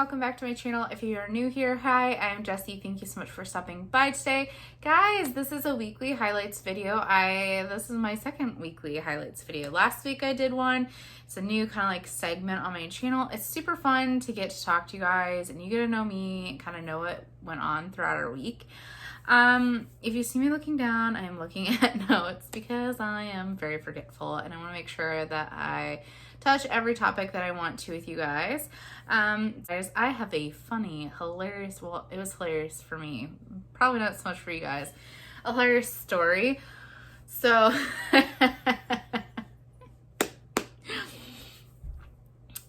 welcome back to my channel. If you are new here, hi, I'm Jessie. Thank you so much for stopping by today. Guys, this is a weekly highlights video. This is my second weekly highlights video. Last week I did one. It's a new kind of like segment on my channel. It's super fun to get to talk to you guys and you get to know me and kind of know what went on throughout our week. If you see me looking down, I am looking at notes because I am very forgetful and I want to make sure that I touch every topic that I want to with you guys. Guys, I have a funny, hilarious, well, it was hilarious for me, probably not so much for you guys, a hilarious story. So, the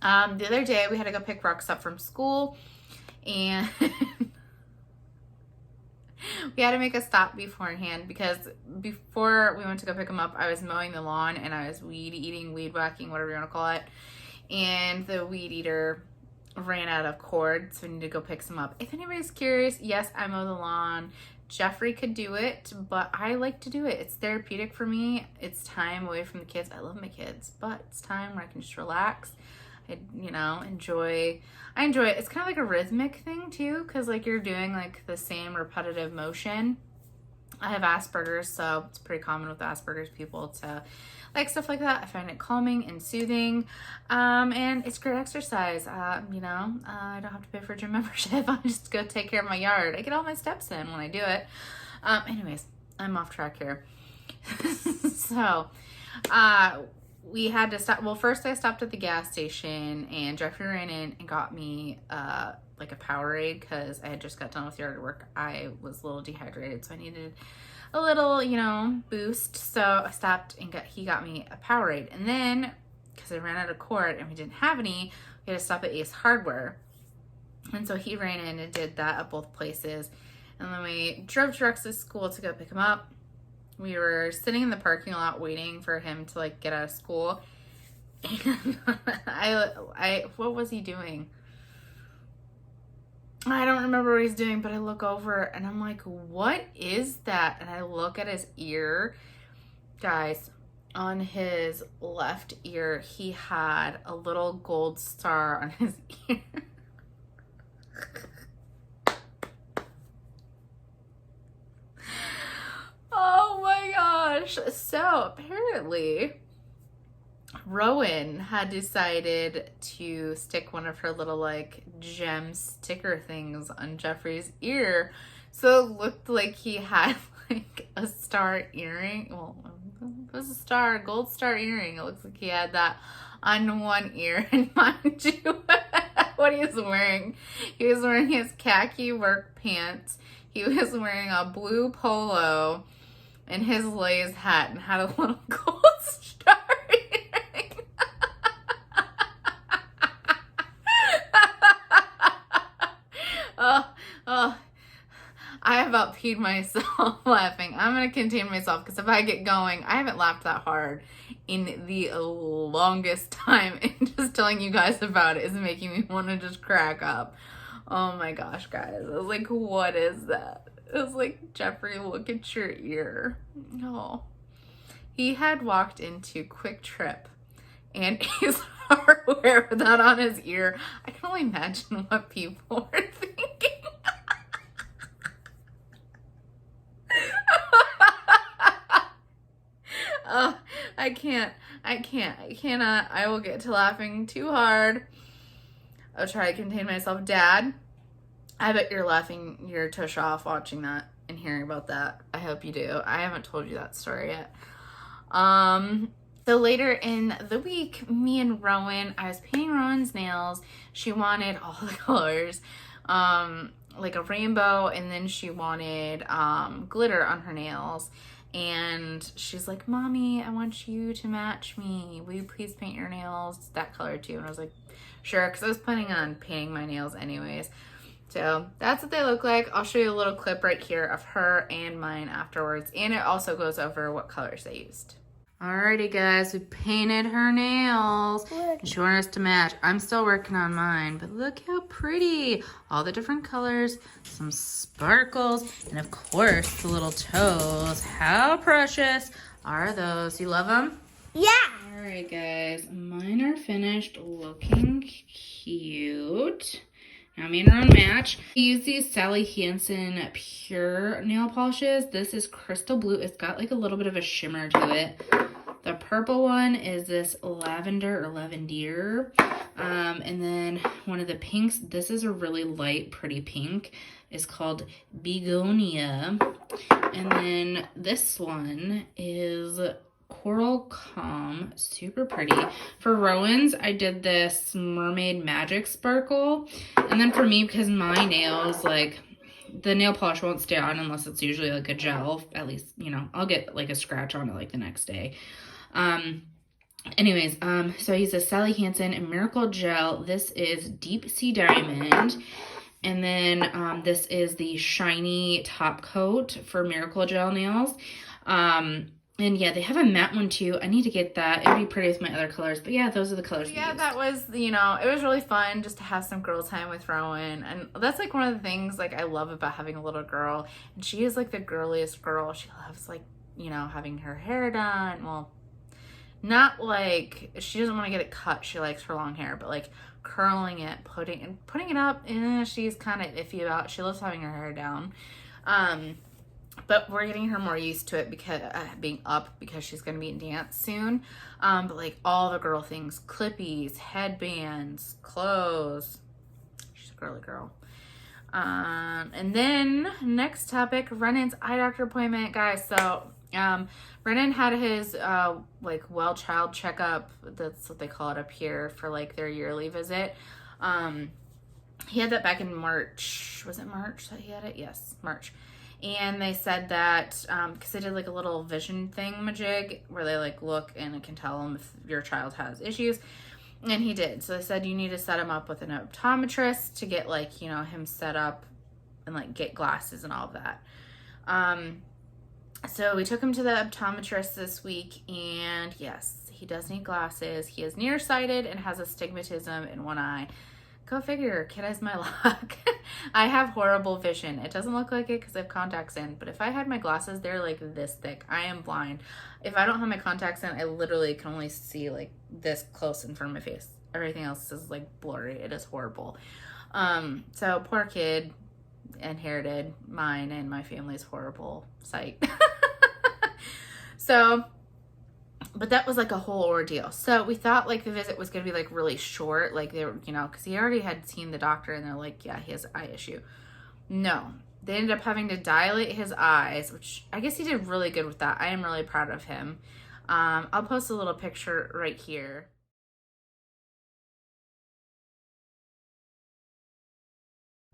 other day we had to go pick Rocks up from school and we had to make a stop beforehand because before we went to go pick him up, I was mowing the lawn and I was weed whacking, whatever you want to call it. And the weed eater ran out of cord, so we need to go pick some up. If anybody's curious, yes, I mow the lawn. Jeffrey could do it, but I like to do it. It's therapeutic for me. It's time away from the kids. I love my kids, but it's time where I can just relax. I enjoy it. It's kind of like a rhythmic thing too, because like you're doing like the same repetitive motion. I have Asperger's, so it's pretty common with Asperger's people to like stuff like that. I find it calming and soothing, and it's great exercise. I don't have to pay for a gym membership. I just go take care of my yard. I get all my steps in when I do it. Anyways, I'm off track here. So, we had to stop. Well, first I stopped at the gas station and Jeffrey ran in and got me like a Powerade because I had just got done with yard work. I was a little dehydrated, so I needed a little, boost. So I stopped and he got me a Powerade. And then, because I ran out of cord and we didn't have any, we had to stop at Ace Hardware. And so he ran in and did that at both places. And then we drove to Rex's school to go pick him up. We were sitting in the parking lot waiting for him to like get out of school. And what was he doing? I don't remember what he's doing, but I look over and I'm like, what is that? And I look at his ear. Guys, on his left ear, he had a little gold star on his ear. Oh my gosh. So apparently Rowan had decided to stick one of her little like gem sticker things on Jeffrey's ear. So it looked like he had like a star earring. Well, it was a gold star earring. It looks like he had that on one ear. And mind you, what he was wearing, he was wearing his khaki work pants. He was wearing a blue polo and his Lay's hat and had a little gold star earring. I about peed myself laughing. I'm going to contain myself because if I get going, I haven't laughed that hard in the longest time. And just telling you guys about it is making me want to just crack up. Oh my gosh, guys. I was like, what is that? It was like, Jeffrey, look at your ear. Oh. He had walked into Quick Trip and Ace Hardware with that on his ear. I can only imagine what people were thinking. Oh, I cannot. I will get to laughing too hard. I'll try to contain myself. Dad, I bet you're laughing your tush off watching that and hearing about that. I hope you do. I haven't told you that story yet. So later in the week, me and Rowan, I was painting Rowan's nails. She wanted all the colors, like a rainbow, and then she wanted glitter on her nails. And she's like, Mommy, I want you to match me. Will you please paint your nails that color too? And I was like, sure, because I was planning on painting my nails anyways. So that's what they look like. I'll show you a little clip right here of her and mine afterwards. And it also goes over what colors they used. Alrighty guys, we painted her nails. And she wanted us to match. I'm still working on mine, but look how pretty. All the different colors, some sparkles, and of course the little toes. How precious are those? You love them? Yeah. Alright guys, mine are finished looking cute. I made her own match. I use these Sally Hansen Pure nail polishes. This is crystal blue. It's got like a little bit of a shimmer to it. The purple one is this lavender or lavender. And then one of the pinks, this is a really light, pretty pink. It's called Begonia. And then this one is Coral Calm, super pretty. For Rowan's, I did this Mermaid Magic Sparkle. And then for me, because my nails, like, the nail polish won't stay on unless it's usually like a gel. At least, you know, I'll get like a scratch on it like the next day. Anyways, so I use a Sally Hansen and Miracle Gel. This is Deep Sea Diamond. And then this is the shiny top coat for Miracle Gel nails. And yeah, they have a matte one too. I need to get that. It'd be pretty with my other colors. But yeah, those are the colors. Yeah, that was, you know, it was really fun just to have some girl time with Rowan. And that's like one of the things like I love about having a little girl. And she is like the girliest girl. She loves like, you know, having her hair done. Well, not like, she doesn't want to get it cut. She likes her long hair, but like curling it, putting it up, she's kind of iffy about. She loves having her hair down. But we're getting her more used to it because being up, because she's going to be in dance soon. But like all the girl things, clippies, headbands, clothes. She's a girly girl. And then next topic, Renan's eye doctor appointment, guys. So Renan had his like well child checkup. That's what they call it up here, for like their yearly visit. He had that back in March. Was it March that he had it? Yes, March. And they said that because they did like a little vision thingamajig where they like look and it can tell them if your child has issues. And he did. So they said you need to set him up with an optometrist to get like, you know, him set up and like get glasses and all of that. So we took him to the optometrist this week, and yes, he does need glasses. He is nearsighted and has astigmatism in one eye. Go figure, kid has my luck. I have horrible vision. It doesn't look like it because I have contacts in, but if I had my glasses, they're like this thick. I am blind. If I don't have my contacts in, I literally can only see like this close in front of my face. Everything else is like blurry. It is horrible. So poor kid inherited mine and my family's horrible sight. So, but that was like a whole ordeal. So we thought like the visit was going to be like really short. Like they were, you know, because he already had seen the doctor and they're like, yeah, he has an eye issue. No, they ended up having to dilate his eyes, which I guess he did really good with that. I am really proud of him. I'll post a little picture right here.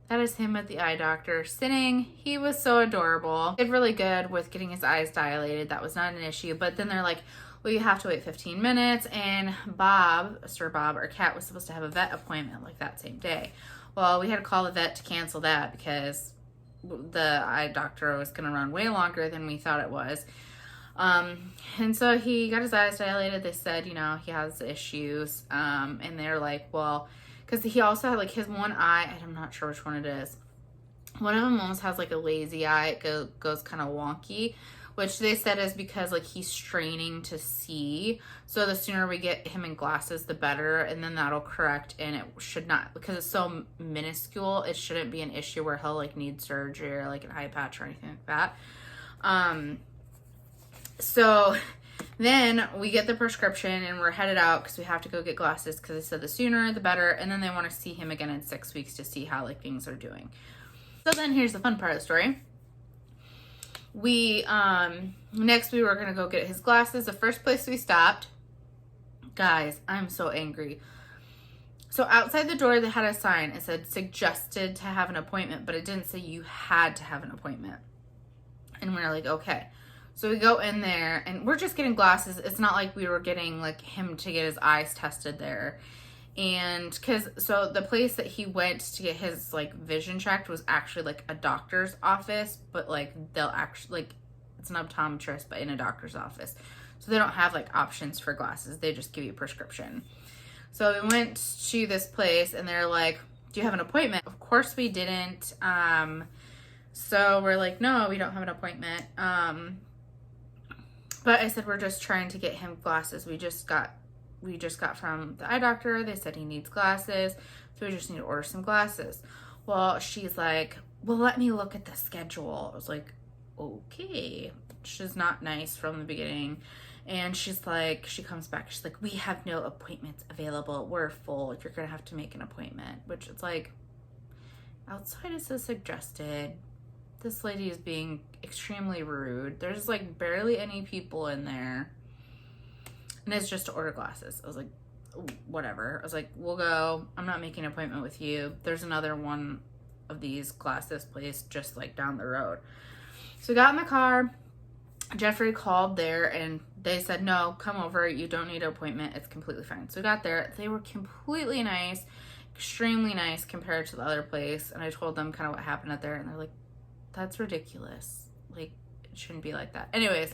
That is him at the eye doctor sitting. He was so adorable. Did really good with getting his eyes dilated. That was not an issue. But then they're like, well, you have to wait 15 minutes. And Bob, Sir Bob, our cat, was supposed to have a vet appointment like that same day. Well, we had to call the vet to cancel that because the eye doctor was going to run way longer than we thought it was. And so he got his eyes dilated. They said, you know, he has issues. And they're like, well, because he also had like his one eye, and I'm not sure which one it is. One of them almost has like a lazy eye. It goes kind of wonky, which they said is because like he's straining to see. So the sooner we get him in glasses, the better. And then that'll correct. And it should not, because it's so minuscule, it shouldn't be an issue where he'll like need surgery or like an eye patch or anything like that. So then we get the prescription and we're headed out because we have to go get glasses because they said the sooner the better. And then they want to see him again in 6 weeks to see how like things are doing. So then here's the fun part of the story. We next we were gonna go get his glasses. The first place we stopped, guys, I'm so angry. So outside the door they had a sign. It said suggested to have an appointment, but it didn't say you had to have an appointment. And we're like, okay. So we go in there and we're just getting glasses. It's not like we were getting like him to get his eyes tested there. And so the place that he went to get his like vision checked was actually like a doctor's office, but like they'll actually like, it's an optometrist, but in a doctor's office. So they don't have like options for glasses. They just give you a prescription. So we went to this place and they're like, do you have an appointment? Of course we didn't. So we're like, no, we don't have an appointment. But I said, we're just trying to get him glasses. We just got we just got from the eye doctor. They said he needs glasses, so we just need to order some glasses. Well, she's like, well, let me look at the schedule. I was like, okay. She's not nice from the beginning. And she's like, she comes back, she's like, we have no appointments available. We're full. You're going to have to make an appointment. Which it's like, outside it says suggested. This lady is being extremely rude. There's like barely any people in there. And it's just to order glasses. I was like, whatever. I was like, we'll go. I'm not making an appointment with you. There's another one of these glasses place just like down the road. So we got in the car. Jeffrey called there and they said, no, come over. You don't need an appointment. It's completely fine. So we got there. They were completely nice, extremely nice compared to the other place. And I told them kind of what happened out there. And they're like, that's ridiculous. Like, it shouldn't be like that. Anyways,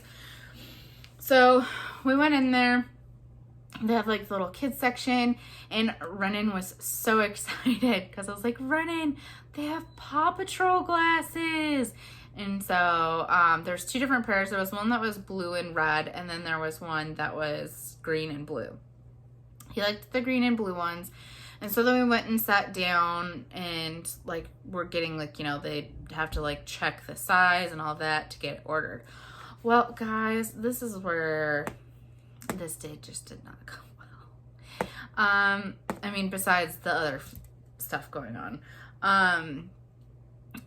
so we went in there. They have like the little kids section, and Renan was so excited because I was like, Renan, they have Paw Patrol glasses. And so there's two different pairs. There was one that was blue and red, and then there was one that was green and blue. He liked the green and blue ones. And so then we went and sat down, and like we're getting like, you know, they have to like check the size and all that to get it ordered. Well, guys, this is where this day just did not go well. I mean, besides the other stuff going on.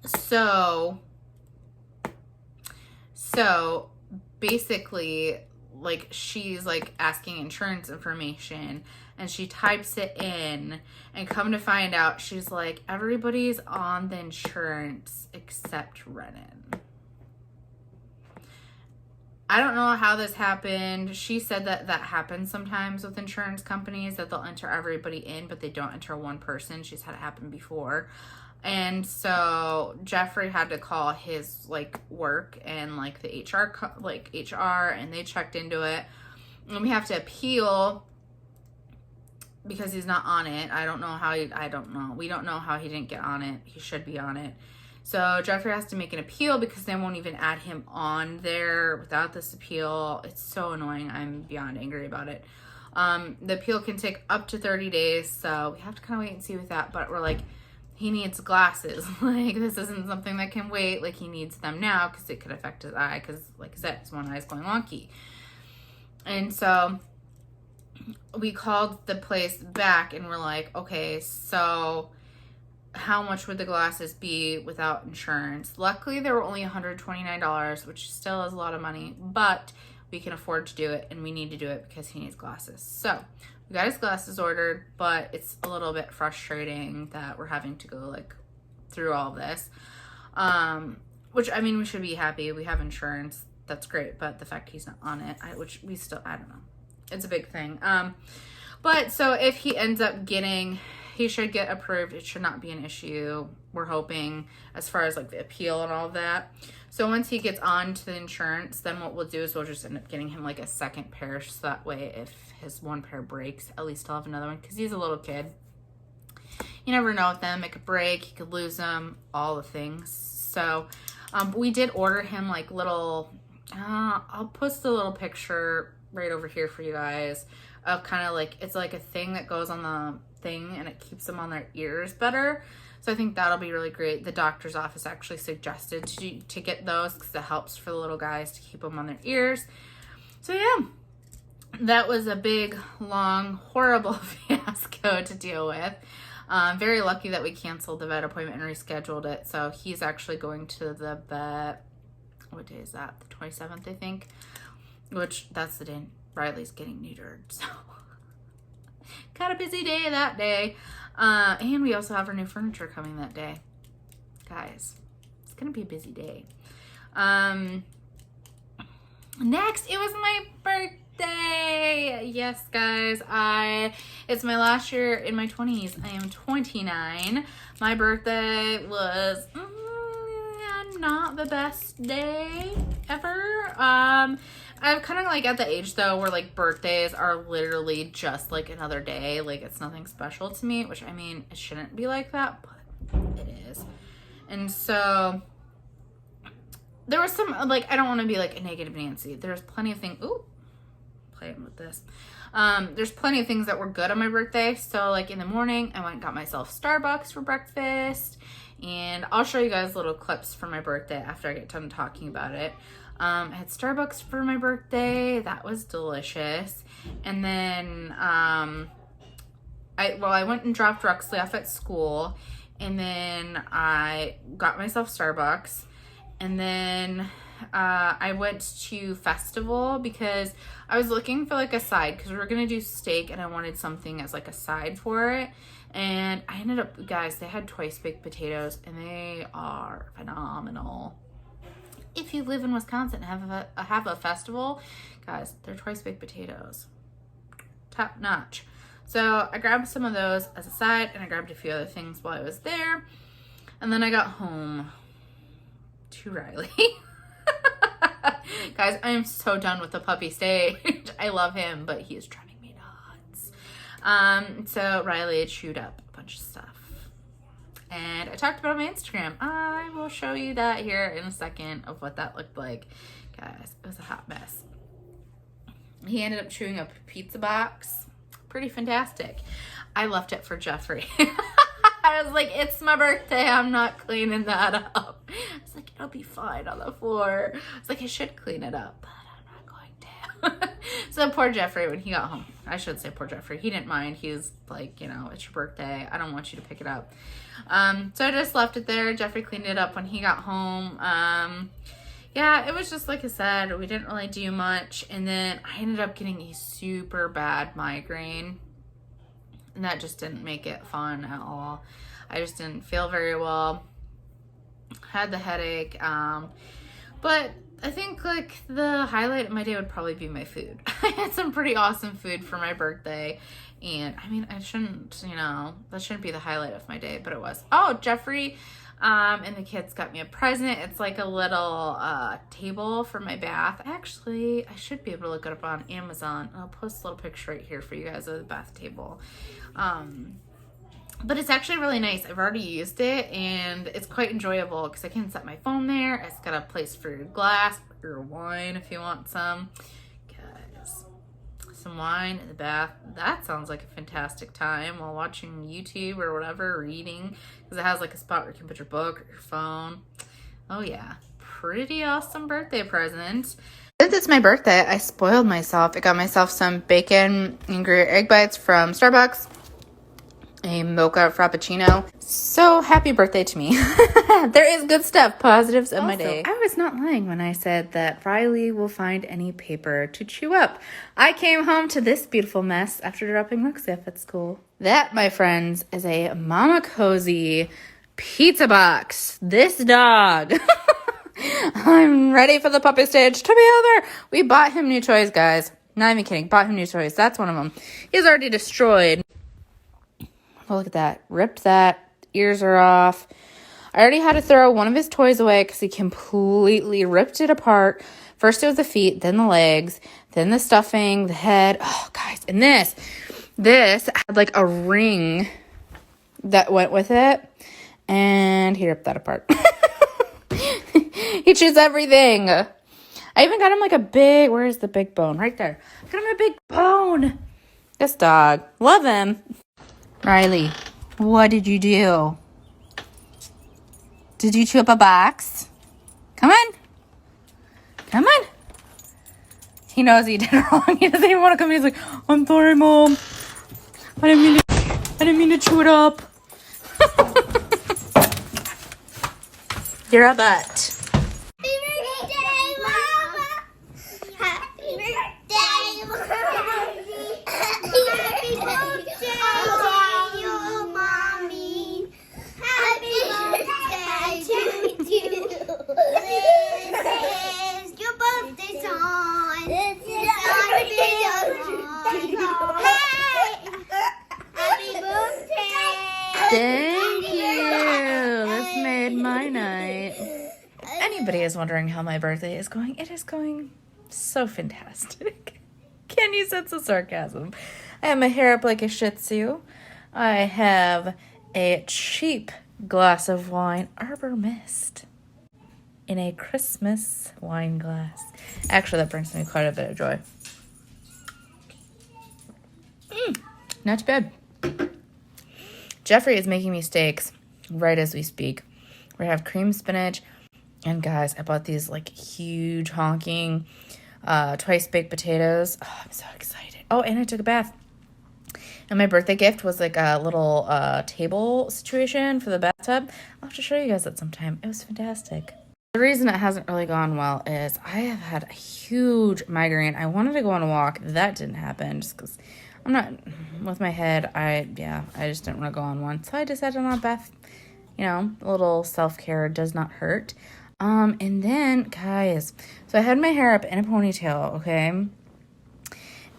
So basically, like, she's like asking insurance information, and she types it in, and come to find out, she's like, everybody's on the insurance except Renan. I don't know how this happened. She said that that happens sometimes with insurance companies, that they'll enter everybody in, but they don't enter one person. She's had it happen before. And so Jeffrey had to call his like work and like the HR, and they checked into it. And we have to appeal because he's not on it. I don't know. We don't know how he didn't get on it. He should be on it. So Jeffrey has to make an appeal because they won't even add him on there without this appeal. It's so annoying. I'm beyond angry about it. The appeal can take up to 30 days. So we have to kind of wait and see with that. But we're like, he needs glasses. Like, this isn't something that can wait. Like, he needs them now because it could affect his eye. Because, like I said, his one eye is going wonky. And so we called the place back and we're like, okay, so how much would the glasses be without insurance? Luckily, they were only $129, which still is a lot of money, but we can afford to do it, and we need to do it because he needs glasses. So we got his glasses ordered, but it's a little bit frustrating that we're having to go like through all this. Which, I mean, we should be happy. We have insurance. That's great. But the fact he's not on it, I don't know. It's a big thing. But so if he ends up he should get approved. It should not be an issue. We're hoping, as far as like the appeal and all of that. So once he gets on to the insurance, then what we'll do is we'll just end up getting him like a second pair. So that way, if his one pair breaks, at least he'll have another one, because he's a little kid. You never know with them. It could break. He could lose them. All the things. So we did order him like little, I'll post a little picture right over here for you guys of kind of like, it's like a thing that goes on the thing and it keeps them on their ears better. So I think that'll be really great. The doctor's office actually suggested to get those because it helps for the little guys to keep them on their ears. So yeah, that was a big, long, horrible fiasco to deal with. Very lucky that we canceled the vet appointment and rescheduled it. So he's actually going to the vet. What day is that? The 27th, I think. Which, that's the day Riley's getting neutered. So, got a busy day that day. And we also have our new furniture coming that day. Guys, it's going to be a busy day. Next, it was my birthday. Yes, guys, it's my last year in my 20s. I am 29. My birthday was not the best day ever. I'm kind of like at the age though where like birthdays are literally just like another day. Like, it's nothing special to me, which, I mean, it shouldn't be like that, but it is. And so there was some, like, I don't want to be like a negative Nancy. There's plenty of playing with this. There's plenty of things that were good on my birthday. So like in the morning, I went and got myself Starbucks for breakfast. And I'll show you guys little clips from my birthday after I get done talking about it. I had Starbucks for my birthday. That was delicious. And then I went and dropped Ruxley off at school. And then I got myself Starbucks. And then I went to Festival because I was looking for like a side because we were going to do steak and I wanted something as like a side for it. And I ended up, guys, they had twice baked potatoes and they are phenomenal. If you live in Wisconsin and have a festival, guys, they're twice baked potatoes. Top notch. So I grabbed some of those as a side and I grabbed a few other things while I was there. And then I got home to Riley. Guys, I am so done with the puppy stage. I love him, but he is driving me nuts. So Riley had chewed up a bunch of stuff. And I talked about it on my Instagram. I will show you that here in a second of what that looked like. Guys, it was a hot mess. He ended up chewing up a pizza box. Pretty fantastic. I left it for Jeffrey. I was like, it's my birthday. I'm not cleaning that up. I was like, it'll be fine on the floor. I was like, I should clean it up, but I'm not going to. So poor Jeffrey, when he got home, I should say poor Jeffrey, he didn't mind. He was like, you know, it's your birthday. I don't want you to pick it up. So I just left it there. Jeffrey cleaned it up when he got home. Yeah, it was just like I said, we didn't really do much. And then I ended up getting a super bad migraine. And that just didn't make it fun at all. I just didn't feel very well. Had the headache. But I think like the highlight of my day would probably be my food. I had some pretty awesome food for my birthday. And I mean, I shouldn't, you know, that shouldn't be the highlight of my day, but it was. Oh, Jeffrey and the kids got me a present. It's like a little table for my bath. Actually, I should be able to look it up on Amazon. I'll post a little picture right here for you guys of the bath table. But it's actually really nice. I've already used it and it's quite enjoyable because I can set my phone there. It's got a place for your glass, for your wine if you want some. Guys, some wine in the bath. That sounds like a fantastic time while watching YouTube or whatever, or eating, because it has like a spot where you can put your book or your phone. Oh yeah, pretty awesome birthday present. Since it's my birthday, I spoiled myself. I got myself some bacon and Gruyere egg bites from Starbucks, a mocha frappuccino. So happy birthday to me. There is good stuff, positives of my day. I was not lying when I said that Riley will find any paper to chew up. I came home to this beautiful mess after dropping Roxy off at school. That, my friends, is a Mama Cozy pizza box. This dog. I'm ready for the puppy stage to be over. We bought him new toys, guys. Not even kidding. Bought him new toys. That's one of them. He's already destroyed. Oh, look at that. Ripped that. Ears are off. I already had to throw one of his toys away because he completely ripped it apart. First it was the feet, then the legs, then the stuffing, the head. Oh, guys. And this had like a ring that went with it. And he ripped that apart. He chews everything. I even got him like a big, where is the big bone? Right there. Got him a big bone. This dog. Love him. Riley, what did you do? Did you chew up a box? Come on. Come on. He knows he did wrong. He doesn't even want to come. He's like, I'm sorry, Mom. I didn't mean to chew it up. You're a butt. Thank you. This made my night. Anybody is wondering how my birthday is going, it is going so fantastic. Can you sense the sarcasm? I have my hair up like a Shih Tzu. I have a cheap glass of wine, Arbor Mist, in a Christmas wine glass. Actually, that brings me quite a bit of joy. Not too bad. Jeffrey is making me steaks right as we speak. We have cream spinach. And guys, I bought these like huge honking twice baked potatoes. Oh, I'm so excited. Oh, and I took a bath. And my birthday gift was like a little table situation for the bathtub. I'll have to show you guys that sometime. It was fantastic. The reason it hasn't really gone well is I have had a huge migraine. I wanted to go on a walk. That didn't happen just because I'm not, with my head, I just didn't want to go on one. So I decided on a bath, a little self-care does not hurt. And then, guys, so I had my hair up in a ponytail, okay?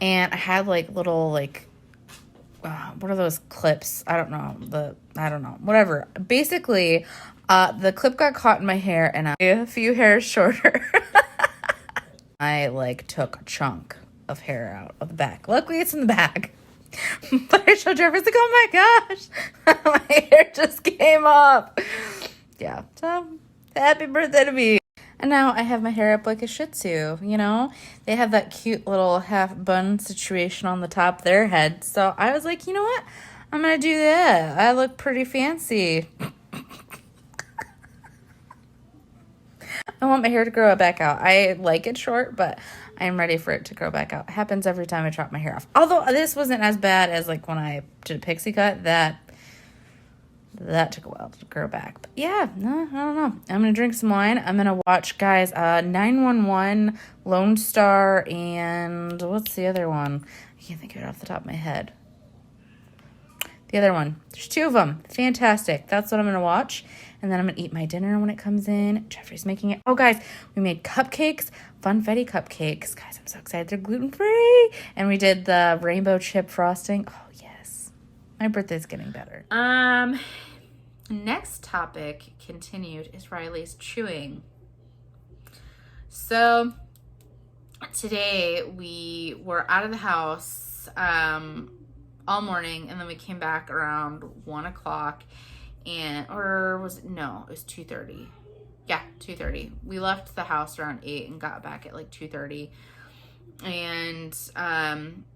And I had like little, like, what are those clips? I don't know. Whatever. Basically, the clip got caught in my hair and a few hairs shorter. I like took a chunk of hair out of the back. Luckily, it's in the back. But I showed Jeffrey, like, oh my gosh, my hair just came up. Yeah, so happy birthday to me. And now I have my hair up like a Shih Tzu, They have that cute little half bun situation on the top of their head. So I was like, you know what? I'm going to do that. I look pretty fancy. I want my hair to grow back out. I like it short, but I'm ready for it to grow back out. It happens every time I chop my hair off. Although this wasn't as bad as like when I did a pixie cut. That took a while to grow back. But yeah, no, I don't know. I'm going to drink some wine. I'm going to watch, guys, 911, Lone Star, and what's the other one? I can't think of it off the top of my head. The other one. There's two of them. Fantastic. That's what I'm going to watch. And then I'm going to eat my dinner when it comes in. Jeffrey's making it. Oh, guys, we made cupcakes, funfetti cupcakes. Guys, I'm so excited. They're gluten-free. And we did the rainbow chip frosting. Oh, yes. My birthday's getting better. Next topic continued is Riley's chewing. So today we were out of the house all morning, and then we came back around 1 o'clock, it was 2:30. Yeah, 2:30. We left the house around 8 and got back at like 2:30, and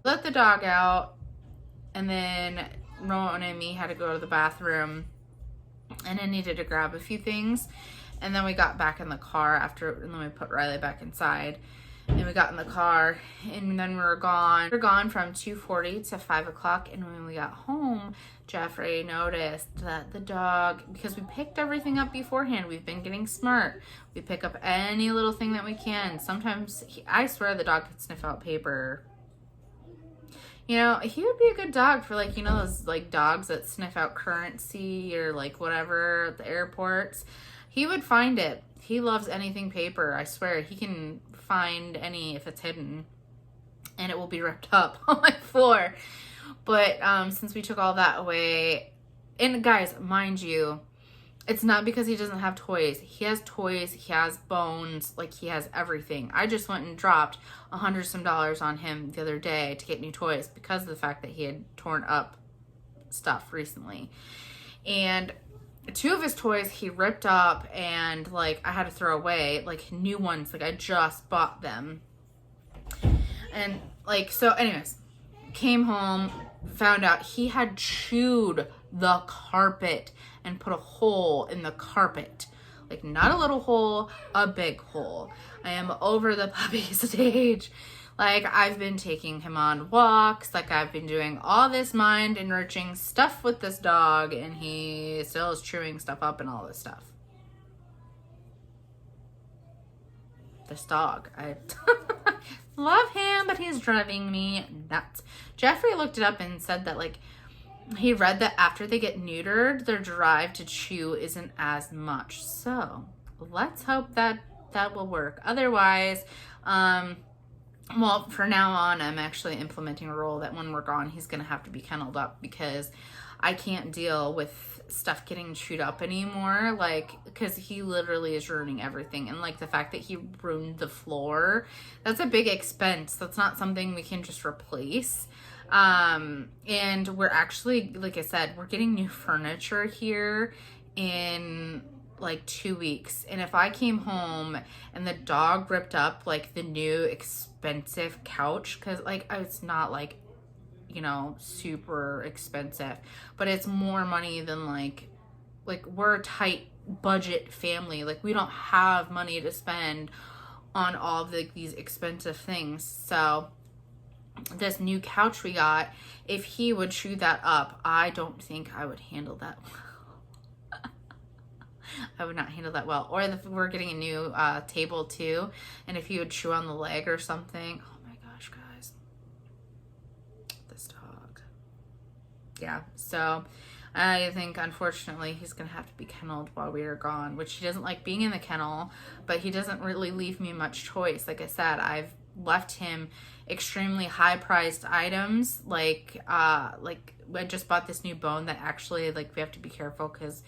let the dog out, and then Rowan and me had to go to the bathroom, and I needed to grab a few things. And then we got back in the car and then we put Riley back inside. And we got in the car, and then we were gone. We were gone from 2:40 to 5 o'clock. And when we got home, Jeffrey noticed that the dog, because we picked everything up beforehand, we've been getting smart. We pick up any little thing that we can. Sometimes, I swear the dog could sniff out paper. He would be a good dog for, like, those, like, dogs that sniff out currency or, like, whatever at the airports. He would find it. He loves anything paper. I swear. He can find any if it's hidden. And it will be ripped up on my floor. But since we took all that away... And, guys, mind you, it's not because he doesn't have toys. He has toys. He has bones. Like, he has everything. I just went and dropped $100 on him the other day to get new toys because of the fact that he had torn up stuff recently. And 2 of his toys he ripped up, and, like, I had to throw away, like, new ones. Like, I just bought them. And, like, so anyways, came home, found out he had chewed the carpet and put a hole in the carpet. Like, not a little hole, a big hole. I am over the puppy stage. Like, I've been taking him on walks. Like, I've been doing all this mind enriching stuff with this dog, and he still is chewing stuff up and all this stuff. This dog. I love him, but he's driving me nuts. Jeffrey looked it up and said that, like, he read that after they get neutered, their drive to chew isn't as much. So, let's hope that will work. Otherwise, well, for now on, I'm actually implementing a rule that when we're gone, he's going to have to be kenneled up because I can't deal with stuff getting chewed up anymore. Like, because he literally is ruining everything. And, like, the fact that he ruined the floor, that's a big expense. That's not something we can just replace. And we're actually, like I said, we're getting new furniture here in like 2 weeks. And if I came home and the dog ripped up like the new expensive couch, because like it's not like you know, super expensive, but it's more money than like we're a tight budget family. Like, we don't have money to spend on all of these expensive things. So this new couch we got, if he would chew that up, I don't think I would handle that well. I would not handle that well. Or if we're getting a new table too, and if he would chew on the leg or something. Oh my gosh, guys. This dog. Yeah, so I think, unfortunately, he's going to have to be kenneled while we are gone, which he doesn't like being in the kennel, but he doesn't really leave me much choice. Like I said, I've left him extremely high-priced items. Like I just bought this new bone that actually, like, we have to be careful because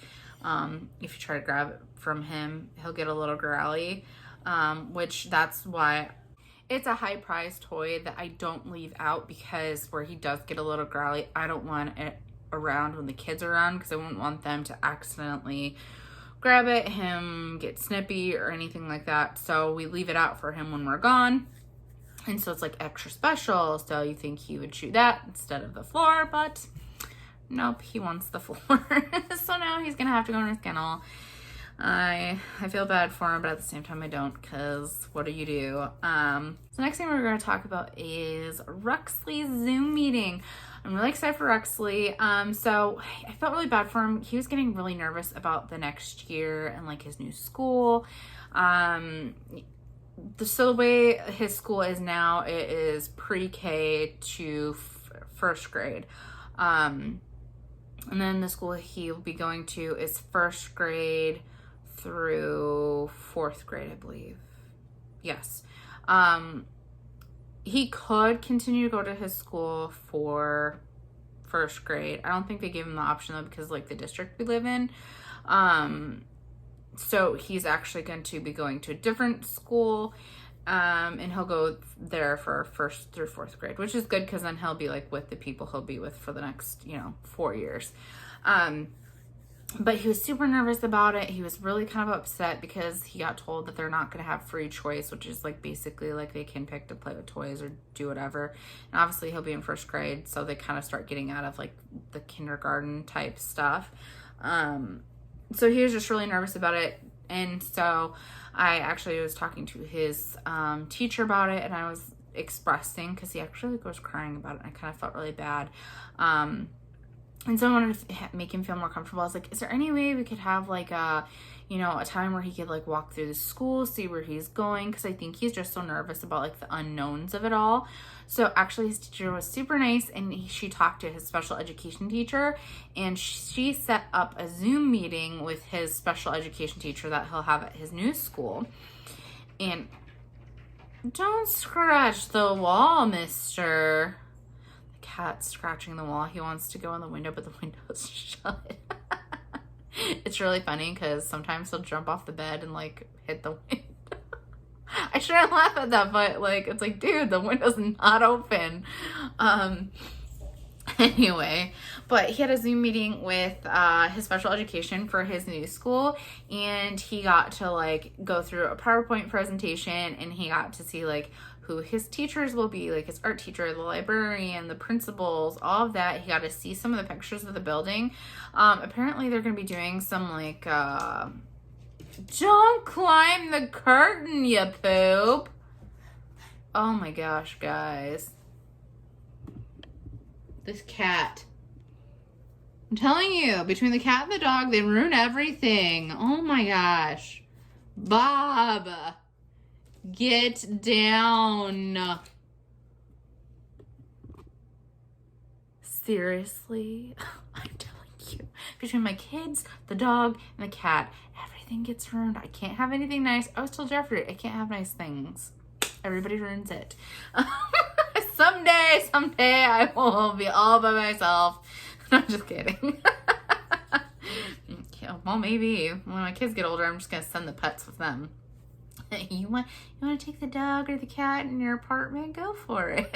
if you try to grab it from him, he'll get a little growly, which that's why it's a high-priced toy that I don't leave out, because where he does get a little growly, I don't want it around when the kids are around, because I wouldn't want them to accidentally grab it, him get snippy or anything like that. So we leave it out for him when we're gone. And so it's like extra special. So you think he would chew that instead of the floor, but nope, he wants the floor. So now he's gonna have to go in his kennel. I feel bad for him, but at the same time I don't, because what do you do? So next thing we're going to talk about is Ruxley's Zoom meeting. I'm really excited for Ruxley. So I felt really bad for him. He was getting really nervous about the next year and like his new school. So the way his school is now, it is pre-K to first grade. And then the school he'll be going to is first grade through fourth grade, I believe. Yes. He could continue to go to his school for first grade. I don't think they gave him the option though, because like the district we live in. So he's actually going to be going to a different school, and he'll go there for first through fourth grade, which is good, because then he'll be like with the people he'll be with for the next, 4 years. But he was super nervous about it. He was really kind of upset because he got told that they're not going to have free choice, which is like basically like they can pick to play with toys or do whatever. And obviously he'll be in first grade, so they kind of start getting out of like the kindergarten type stuff. So he was just really nervous about it. And so I actually was talking to his teacher about it, and I was expressing, because he actually was crying about it, and I kind of felt really bad. And so I wanted to make him feel more comfortable. I was like, is there any way we could have like a time where he could like walk through the school, see where he's going? Because I think he's just so nervous about like the unknowns of it all. So actually his teacher was super nice, and she talked to his special education teacher, and she set up a Zoom meeting with his special education teacher that he'll have at his new school. And don't scratch the wall, mister. Cat scratching the wall. He wants to go in the window, but the window's shut. It's really funny because sometimes he'll jump off the bed and like hit the window. I shouldn't laugh at that, but like it's like, dude, the window's not open. Anyway, but he had a Zoom meeting with his special education for his new school, and he got to like go through a PowerPoint presentation, and he got to see like who his teachers will be, like his art teacher, the librarian, the principals, all of that. He got to see some of the pictures of the building. Apparently they're going to be doing some like, don't climb the curtain, you poop. Oh my gosh, guys. This cat. I'm telling you, between the cat and the dog, they ruin everything. Oh my gosh. Bob. Get down. Seriously? I'm telling you. Between my kids, the dog, and the cat, everything gets ruined. I can't have anything nice. I was told Jeffrey, I can't have nice things. Everybody ruins it. Someday I will be all by myself. I'm just kidding. Yeah, well, maybe when my kids get older, I'm just gonna send the pets with them. You want to take the dog or the cat in your apartment? Go for it.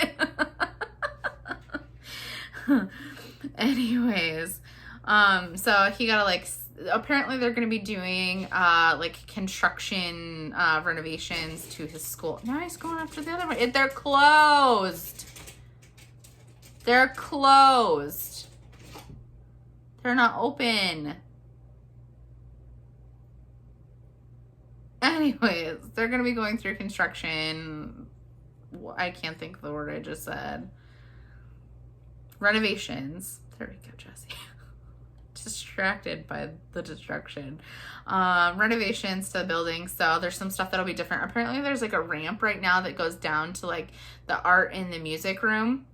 Anyways, so he got to like, apparently they're going to be doing like construction renovations to his school. Now he's going after the other one. They're closed. They're closed. They're not open. Anyways, they're going to be going through construction. I can't think of the word I just said. Renovations. There we go, Jessi. Distracted by the destruction. Renovations to the building. So there's some stuff that'll be different. Apparently there's like a ramp right now that goes down to like the art and the music room.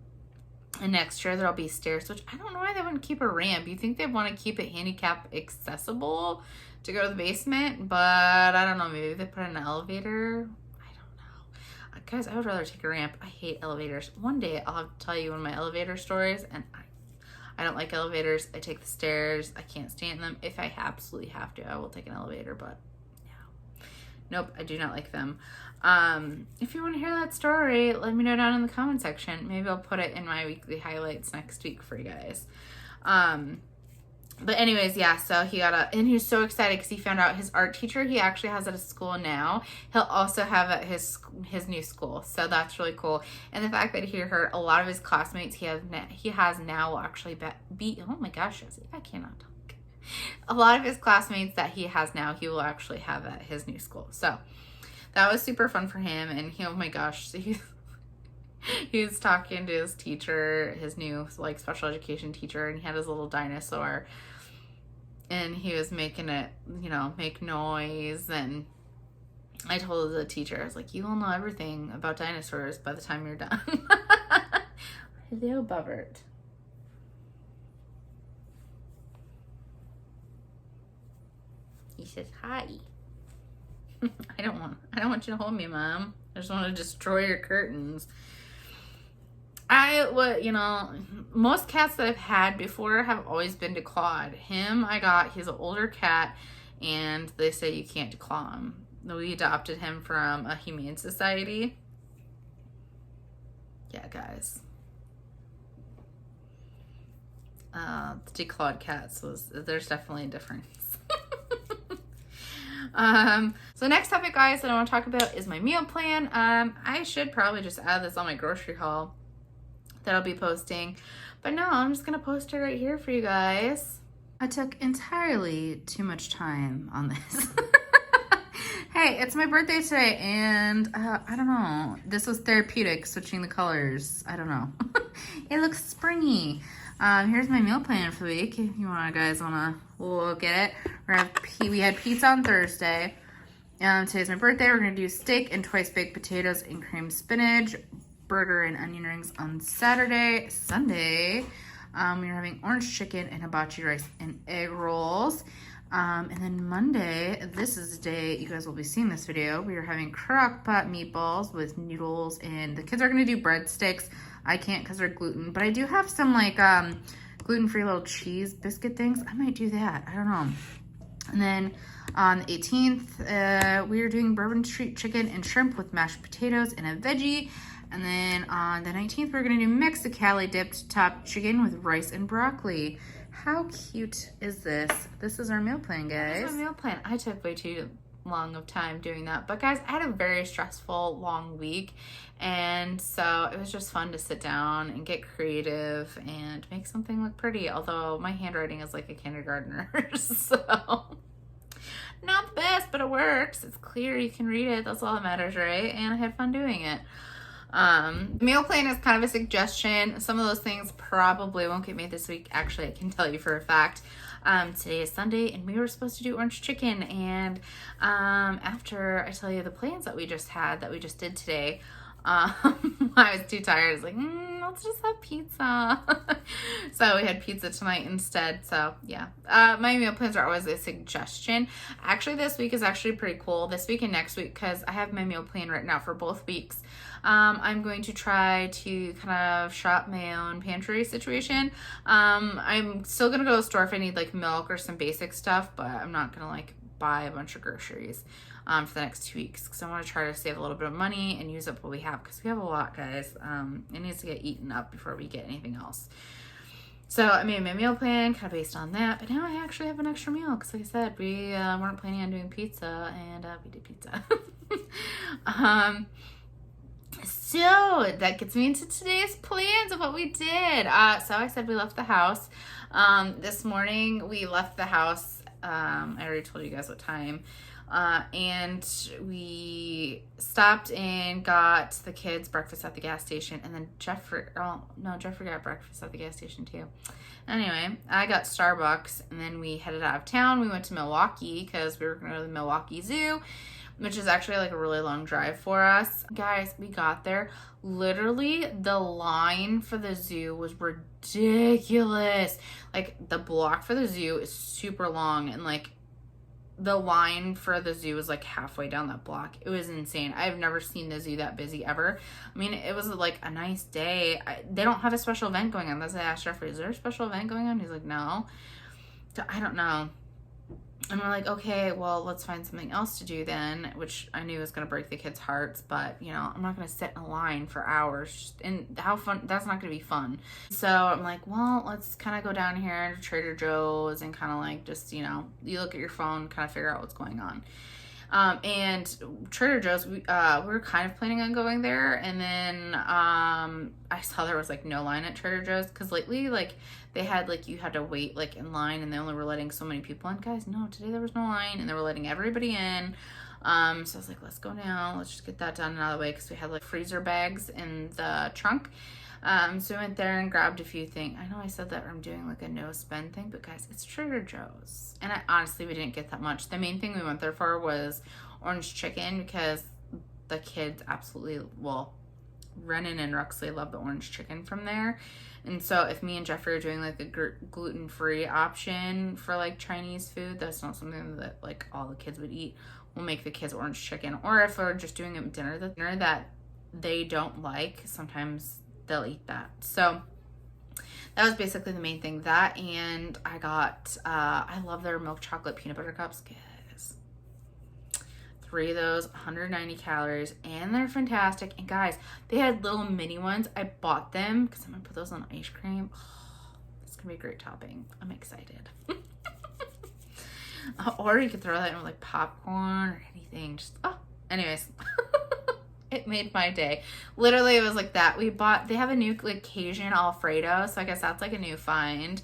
And next year there'll be stairs, which I don't know why they wouldn't keep a ramp. You think they'd want to keep it handicap accessible to go to the basement, but I don't know. Maybe they put an elevator. I don't know. Guys, I would rather take a ramp. I hate elevators. One day I'll have to tell you one of my elevator stories, and I don't like elevators. I take the stairs. I can't stand them. If I absolutely have to, I will take an elevator, but yeah. Nope, I do not like them. If you want to hear that story, let me know down in the comment section. Maybe I'll put it in my weekly highlights next week for you guys. But anyways, yeah, so and he was so excited because he found out his art teacher he actually has at his school now. He'll also have at his new school. So that's really cool. And the fact that he heard a lot of his classmates he has now will actually be, oh my gosh, Jessi, I cannot talk. A lot of his classmates that he has now, he will actually have at his new school. So that was super fun for him. And oh my gosh, he was talking to his teacher, his new like special education teacher, and he had his little dinosaur. And he was making it, make noise. And I told the teacher, I was like, you will know everything about dinosaurs by the time you're done. Hello, Bobbert. He says, hi. I don't want you to hold me, Mom. I just want to destroy your curtains. Most cats that I've had before have always been declawed. He's an older cat, and they say you can't declaw him. We adopted him from a humane society. Yeah, guys. The declawed cats there's definitely a difference. So the next topic, guys, that I want to talk about is my meal plan. I should probably just add this on my grocery haul that I'll be posting, but no, I'm just gonna post it right here for you guys. I took entirely too much time on this. Hey, it's my birthday today, and I don't know, this was therapeutic, switching the colors. I don't know. It looks springy. Here's my meal plan for the week if you guys wanna look at it. We had pizza on Thursday. Today's my birthday. We're gonna do steak and twice baked potatoes and cream spinach, burger and onion rings on Saturday. Sunday, we're having orange chicken and hibachi rice and egg rolls. And then Monday, this is the day you guys will be seeing this video. We are having crock pot meatballs with noodles, and the kids are going to do breadsticks. I can't because they're gluten, but I do have some like gluten-free little cheese biscuit things. I might do that. I don't know. And then on the 18th, we are doing bourbon street chicken and shrimp with mashed potatoes and a veggie. And then on the 19th, we're going to do Mexicali dipped top chicken with rice and broccoli. How cute is this? This is our meal plan, guys. This is our meal plan. I took way too long of time doing that. But guys, I had a very stressful, long week. And so it was just fun to sit down and get creative and make something look pretty. Although my handwriting is like a kindergartner's. So not the best, but it works. It's clear. You can read it. That's all that matters, right? And I had fun doing it. Meal plan is kind of a suggestion. Some of those things probably won't get made this week. Actually, I can tell you for a fact. Today is Sunday, and we were supposed to do orange chicken. And after I tell you the plans that we just did today, I was too tired. I was like, let's just have pizza. So we had pizza tonight instead. So yeah, my meal plans are always a suggestion. Actually, this week is actually pretty cool. This week and next week, because I have my meal plan written out for both weeks. I'm going to try to kind of shop my own pantry situation. I'm still going to go to the store if I need like milk or some basic stuff, but I'm not going to like buy a bunch of groceries for the next 2 weeks, because I want to try to save a little bit of money and use up what we have, because we have a lot, guys. It needs to get eaten up before we get anything else. So I made my meal plan kind of based on that, but now I actually have an extra meal, because like I said, we weren't planning on doing pizza, and we did pizza. So So that gets me into today's plans of what we did. So I said we left the house. This morning we left the house. I already told you guys what time. And we stopped and got the kids breakfast at the gas station, and then Jeffrey got breakfast at the gas station too. Anyway, I got Starbucks, and then we headed out of town. We went to Milwaukee because we were going to go to the Milwaukee Zoo, which is actually like a really long drive for us. Guys, we got there. Literally, the line for the zoo was ridiculous. Like, the block for the zoo is super long, and like, the line for the zoo was like halfway down that block. It was insane. I've never seen the zoo that busy ever. I mean, it was like a nice day. They don't have a special event going on. That's why I asked Jeffrey, is there a special event going on? He's like, no. So I don't know. And we're like, okay, well, let's find something else to do then, which I knew was going to break the kids' hearts, but, you know, I'm not going to sit in a line for hours, and how fun, that's not going to be fun. So I'm like, well, let's kind of go down here to Trader Joe's and kind of like just, you know, you look at your phone, kind of figure out what's going on. And Trader Joe's, we were kind of planning on going there, and then I saw there was like no line at Trader Joe's, because lately, like, they had like, you had to wait like in line, and they only were letting so many people in. Guys, no, today there was no line, and they were letting everybody in. So I was like, let's go now, let's just get that done and out of the way, because we had like freezer bags in the trunk. So we went there and grabbed a few things. I know I said that I'm doing like a no spend thing, but guys, it's Trader Joe's. And honestly, we didn't get that much. The main thing we went there for was orange chicken, because the kids absolutely, well, Renan and Ruxley love the orange chicken from there. And so if me and Jeffrey are doing like a gluten-free option for like Chinese food, that's not something that like all the kids would eat. We'll make the kids orange chicken. Or if we're just doing a dinner that they don't like, sometimes they'll eat that. So that was basically the main thing. That, and I got, I love their milk chocolate peanut butter cups. Guys, 3 of those, 190 calories, and they're fantastic. And guys, they had little mini ones. I bought them because I'm gonna put those on ice cream. Oh, it's gonna be a great topping. I'm excited. Or you could throw that in with like popcorn or anything. Just, anyways. It made my day. Literally, it was like that. They have a new like Cajun Alfredo, so I guess that's like a new find.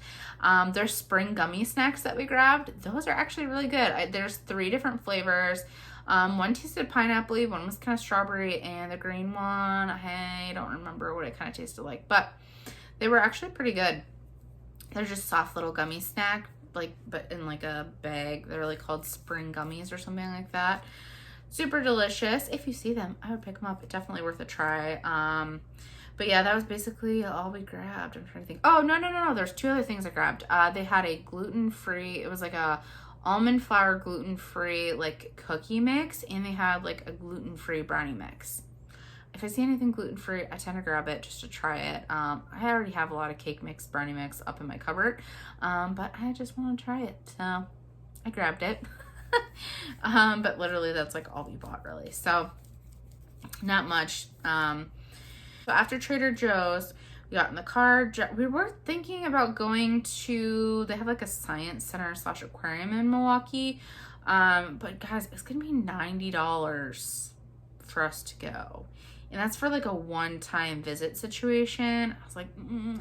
There's spring gummy snacks that we grabbed. Those are actually really good. There's 3 different flavors. One tasted pineapple-y, one was kind of strawberry, and the green one, I don't remember what it kind of tasted like, but they were actually pretty good. They're just soft little gummy snack, like, but in like a bag. They're like called spring gummies or something like that. Super delicious. If you see them, I would pick them up. It's definitely worth a try. But yeah, that was basically all we grabbed. I'm trying to think. Oh, no. There's 2 other things I grabbed. They had a gluten-free, it was like a almond flour gluten-free like cookie mix, and they had like a gluten-free brownie mix. If I see anything gluten-free, I tend to grab it just to try it. I already have a lot of cake mix, brownie mix up in my cupboard, but I just want to try it, so I grabbed it. But literally that's like all we bought, really, so not much. So after Trader Joe's, we got in the car. We were thinking about going to, they have like a science center / aquarium in Milwaukee, but guys, it's gonna be $90 for us to go, and that's for like a one-time visit situation. I was like,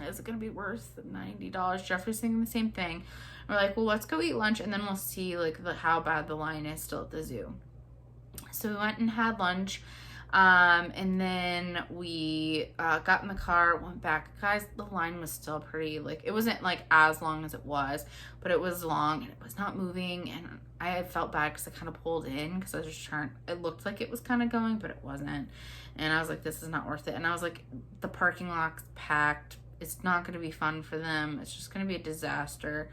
is it gonna be worth the $90? Jeffrey's thinking the same thing. We're like, well, let's go eat lunch, and then we'll see like how bad the line is still at the zoo. So we went and had lunch, and then we got in the car, went back. Guys, the line was still pretty, like, it wasn't like as long as it was, but it was long, and it was not moving, and I felt bad because I kind of pulled in because I was just trying, it looked like it was kind of going, but it wasn't. And I was like, this is not worth it. And I was like, the parking lot's packed. It's not going to be fun for them. It's just going to be a disaster.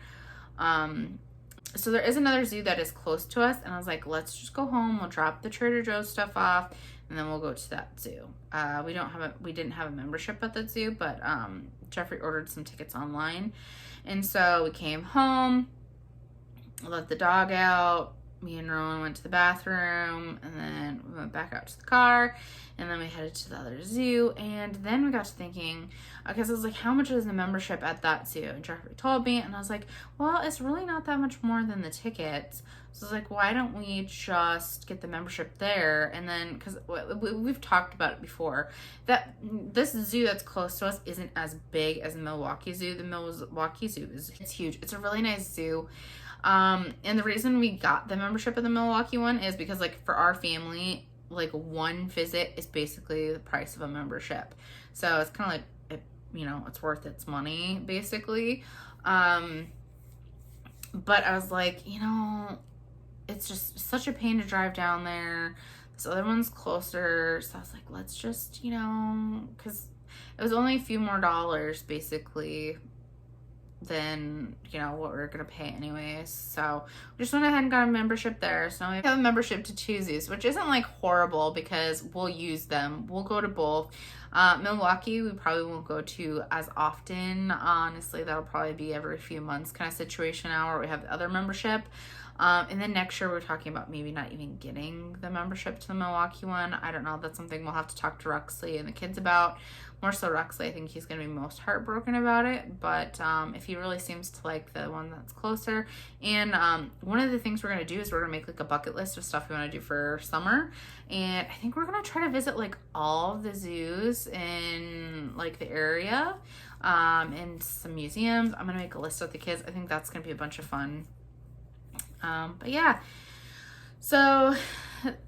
So there is another zoo that is close to us, and I was like, let's just go home. We'll drop the Trader Joe's stuff off, and then we'll go to that zoo. We didn't have a membership at that zoo, but Jeffrey ordered some tickets online, and so we came home, let the dog out, me and Rowan went to the bathroom, and then we went back out to the car, and then we headed to the other zoo. And then we got to thinking, because I was like, how much is the membership at that zoo? And Jeffrey told me, and I was like, well, it's really not that much more than the tickets. So I was like, why don't we just get the membership there? And then, because we've talked about it before, that this zoo that's close to us isn't as big as the Milwaukee Zoo. The Milwaukee Zoo it's huge. It's a really nice zoo. And the reason we got the membership of the Milwaukee one is because, like, for our family, like, one visit is basically the price of a membership. So it's kind of like, it's worth its money, basically. But I was like, it's just such a pain to drive down there. This other one's closer. So I was like, let's just, because it was only a few more dollars, basically, than what we were gonna pay anyways. So we just went ahead and got a membership there. So we have a membership to two zoos, which isn't like horrible because we'll use them. We'll go to both. Milwaukee we probably won't go to as often. Honestly, that'll probably be every few months kind of situation now where we have the other membership. And then next year we're talking about maybe not even getting the membership to the Milwaukee one. I don't know. That's something we'll have to talk to Ruxley and the kids about. More so Ruxley, I think he's going to be most heartbroken about it. But if he really seems to like the one that's closer. And one of the things we're going to do is we're going to make like a bucket list of stuff we want to do for summer. And I think we're going to try to visit like all of the zoos in like the area and some museums. I'm going to make a list with the kids. I think that's going to be a bunch of fun. But yeah, so,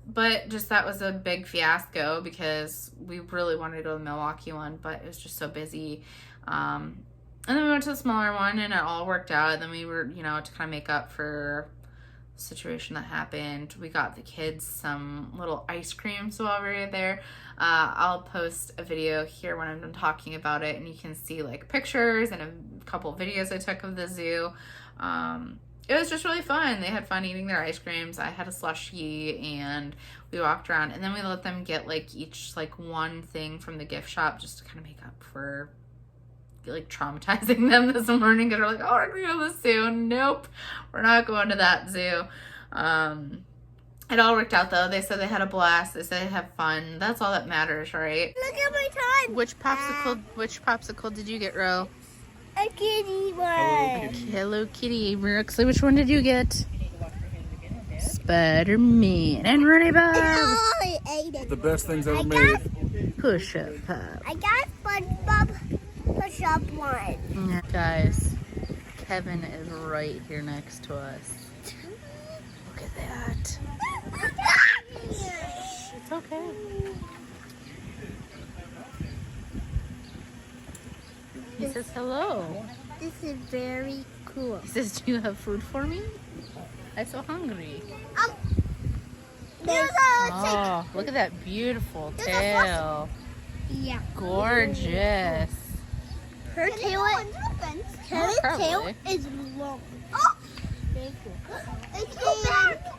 but just that was a big fiasco because we really wanted to go to the Milwaukee one, but it was just so busy. And then we went to the smaller one and it all worked out. And then we were, to kind of make up for the situation that happened. We got the kids some little ice creams while we were there. I'll post a video here when I'm done talking about it and you can see like pictures and a couple of videos I took of the zoo. It was just really fun. They had fun eating their ice creams. I had a slushie and we walked around and then we let them get like each like one thing from the gift shop just to kind of make up for like traumatizing them this morning because we're like, oh, we're going to go to the zoo. Nope, we're not going to that zoo. It all worked out though. They said they had a blast. They said they had fun. That's all that matters, right? Look at my time. Which popsicle did you get, Ro? A kitty one. Hello Kitty. Actually, which one did you get? Spider-Man and Runny Bob. I ate it. The best things ever made. Push-up pop. I got SpongeBob push-up one. Guys, Kevin is right here next to us. Look at that. It's okay. He says hello. This is very cool. He says, do you have food for me? I'm so hungry. There's Oh, look at that beautiful tail. yeah. Gorgeous. Her tail is long. Oh! Very cool. Let's go back.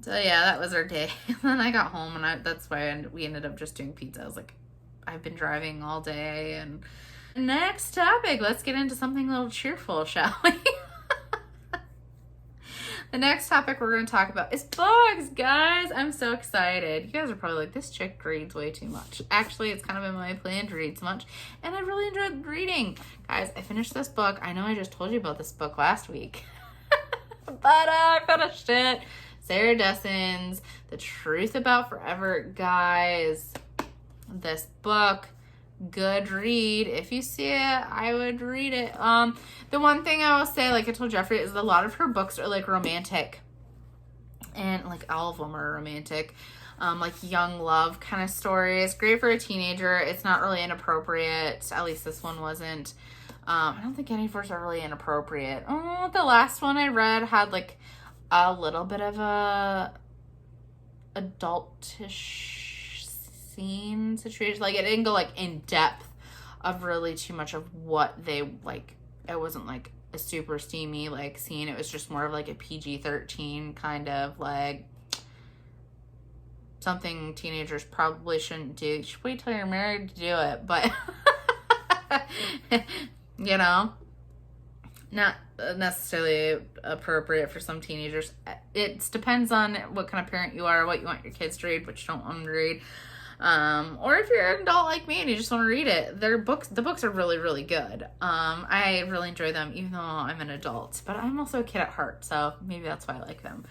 So yeah, that was our day. And then I got home and that's why we ended up just doing pizza. I was like, I've been driving all day. And next topic, let's get into something a little cheerful, shall we? The next topic we're going to talk about is books, guys. I'm so excited. You guys are probably like, this chick reads way too much. Actually, it's kind of in my plan to read so much, and I really enjoyed reading. Guys, I finished this book. I know I just told you about this book last week, but I finished it. Sarah Desson's The Truth About Forever. Guys, this book, good read. If you see it, I would read it. The one thing I will say, like I told Jeffrey, is a lot of her books are like romantic, and like all of them are romantic, like young love kind of stories. Great for a teenager. It's not really inappropriate. At least this one wasn't. I don't think any of hers are really inappropriate. Oh, the last one I read had like a little bit of a adultish scene situation. Like, it didn't go, like, in depth of really too much of what they, like, it wasn't, like, a super steamy, like, scene. It was just more of, like, a PG-13 kind of, like, something teenagers probably shouldn't do. You should wait till you're married to do it, but, you know, not necessarily appropriate for some teenagers. It depends on what kind of parent you are, what you want your kids to read, what you don't want them to read. Or if you're an adult like me and you just want to read it, the books are really, really good. I really enjoy them, even though I'm an adult, but I'm also a kid at heart, so maybe that's why I like them.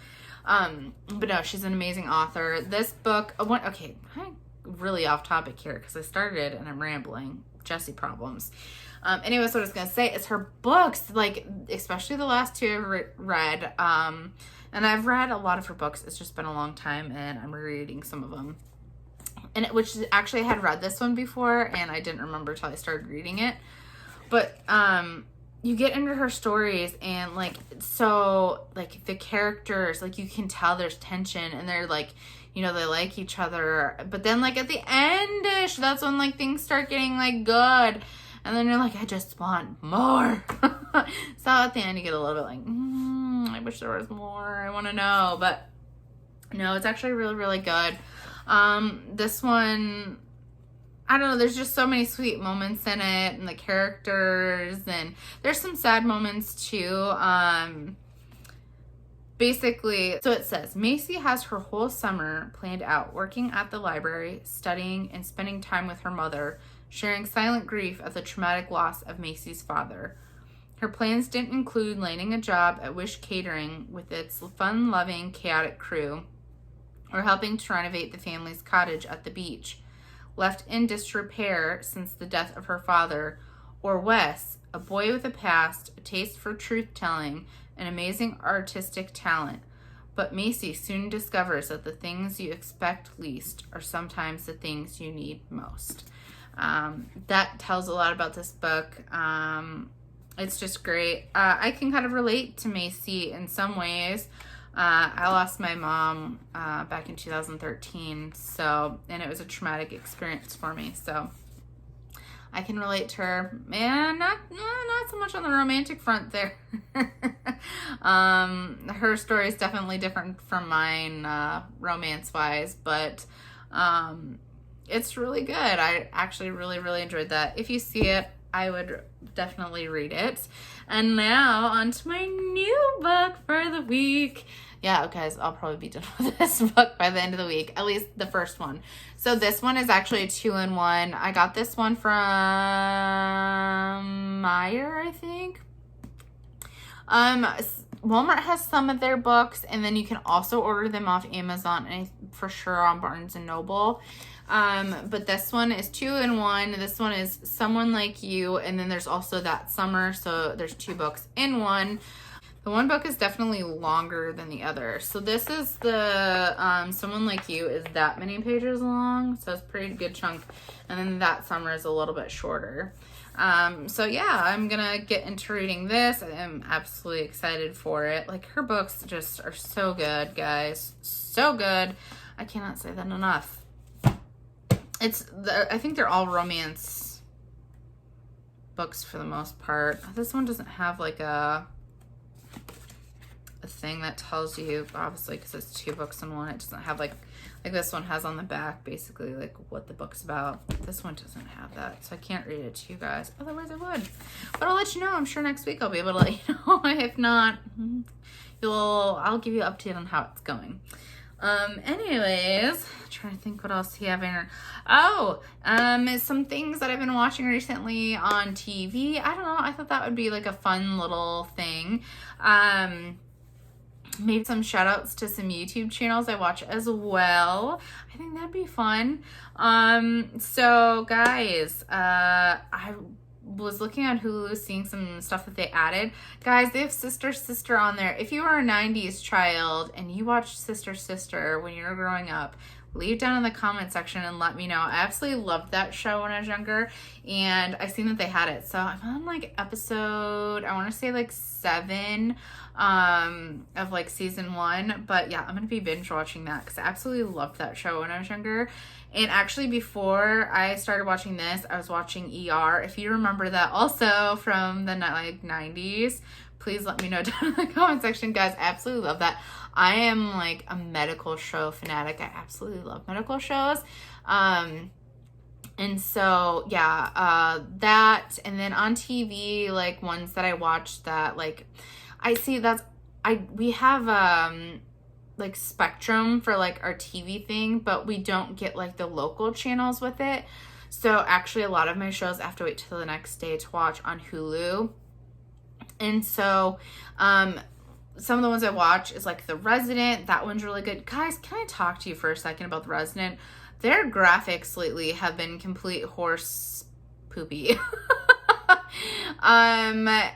But no, she's an amazing author. This book, okay, I'm really off topic here because I started and I'm rambling. Jessi problems. Anyways, what I was going to say is her books, like, especially the last two I've read, and I've read a lot of her books. It's just been a long time and I'm rereading some of them. And which actually I had read this one before and I didn't remember till I started reading it. But, you get into her stories and, like, so, like, the characters, like, you can tell there's tension and they're, like, you know, they like each other. But then, like, at the end-ish, that's when, like, things start getting, like, good. And then you're like, I just want more. So at the end, you get a little bit like, I wish there was more. I want to know. But no, it's actually really, really good. This one, I don't know, there's just so many sweet moments in it and the characters, and there's some sad moments too. Basically, so it says, Macy has her whole summer planned out, working at the library, studying, and spending time with her mother, sharing silent grief at the traumatic loss of Macy's father. Her plans didn't include landing a job at Wish Catering with its fun-loving, chaotic crew, or helping to renovate the family's cottage at the beach, left in disrepair since the death of her father, or Wes, a boy with a past, a taste for truth-telling, and amazing artistic talent. But Macy soon discovers that the things you expect least are sometimes the things you need most. That tells a lot about this book. It's just great. I can kind of relate to Macy in some ways. I lost my mom back in 2013, and it was a traumatic experience for me, so I can relate to her. And not so much on the romantic front there. Her story is definitely different from mine, romance-wise, but it's really good. I actually really, really enjoyed that. If you see it, I would definitely read it. And now on to my new book for the week. Yeah, guys, I'll probably be done with this book by the end of the week, at least the first one. So this one is actually a 2-in-1. I got this one from Meyer, I think. Walmart has some of their books, and then you can also order them off Amazon and for sure on Barnes & Noble. But this one is 2-in-1. This one is Someone Like You, and then there's also That Summer, so there's 2 books in one. The one book is definitely longer than the other. So this is the Someone Like You is that many pages long, so it's a pretty good chunk. And then That Summer is a little bit shorter. So yeah, I'm gonna get into reading this. I am absolutely excited for it. Like, her books just are so good, guys. So good. I cannot say that enough. I think they're all romance books for the most part. This one doesn't have like a thing that tells you, obviously, because it's 2 books in one. It doesn't have like this one has on the back basically like what the book's about. This one doesn't have that, so I can't read it to you guys, otherwise I would, but I'll let you know. I'm sure next week I'll be able to let you know. If not, I'll give you an update on how it's going. Anyways, trying to think what else you have in here. Some things that I've been watching recently on TV. I don't know, I thought that would be like a fun little thing. Maybe some shout outs to some YouTube channels I watch as well. I think that'd be fun. So guys, I was looking on Hulu, seeing some stuff that they added. Guys, they have Sister Sister on there. If you are a 90s child and you watched Sister Sister when you were growing up, leave down in the comment section and let me know. I absolutely loved that show when I was younger, and I seen that they had it. So I'm on like episode, I want to say like 7 of like season 1. But yeah, I'm going to be binge watching that because I absolutely loved that show when I was younger. And actually, before I started watching this, I was watching ER. If you remember that also from the like 90s, please let me know down in the comment section, guys. I absolutely love that. I am like a medical show fanatic. I absolutely love medical shows. And so, yeah, that, and then on TV, like ones that I watched that, like, I see we have, like Spectrum for like our TV thing, but we don't get like the local channels with it. So actually a lot of my shows I have to wait till the next day to watch on Hulu. And so, some of the ones I watch is like The Resident. That one's really good. Guys, can I talk to you for a second about The Resident? Their graphics lately have been complete horse poopy. I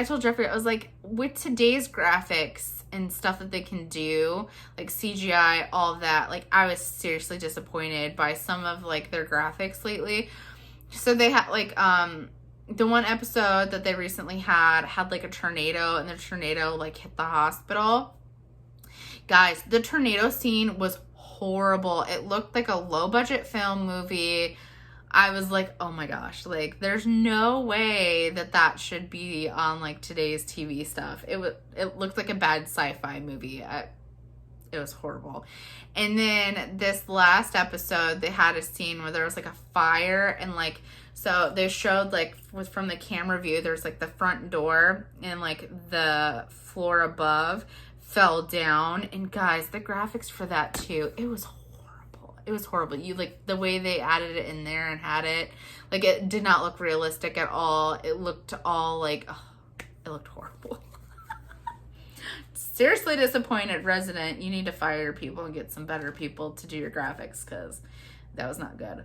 told Jeffrey, I was like, with today's graphics and stuff that they can do, like CGI, all of that, like I was seriously disappointed by some of like their graphics lately. So they had like, the one episode that they recently had like a tornado, and the tornado like hit the hospital. Guys, the tornado scene was horrible. It looked like a low budget film movie. I was like, oh my gosh, like there's no way that should be on like today's TV stuff. It looked like a bad sci-fi movie. It was horrible. And then this last episode, they had a scene where there was like a fire, and like, so they showed like from the camera view, there's like the front door, and like the floor above fell down. And guys, the graphics for that too, it was horrible. It was horrible. You like the way they added it in there and had it, like it did not look realistic at all. It looked all like, it looked horrible. Seriously disappointed. Resident, you need to fire your people and get some better people to do your graphics, because that was not good.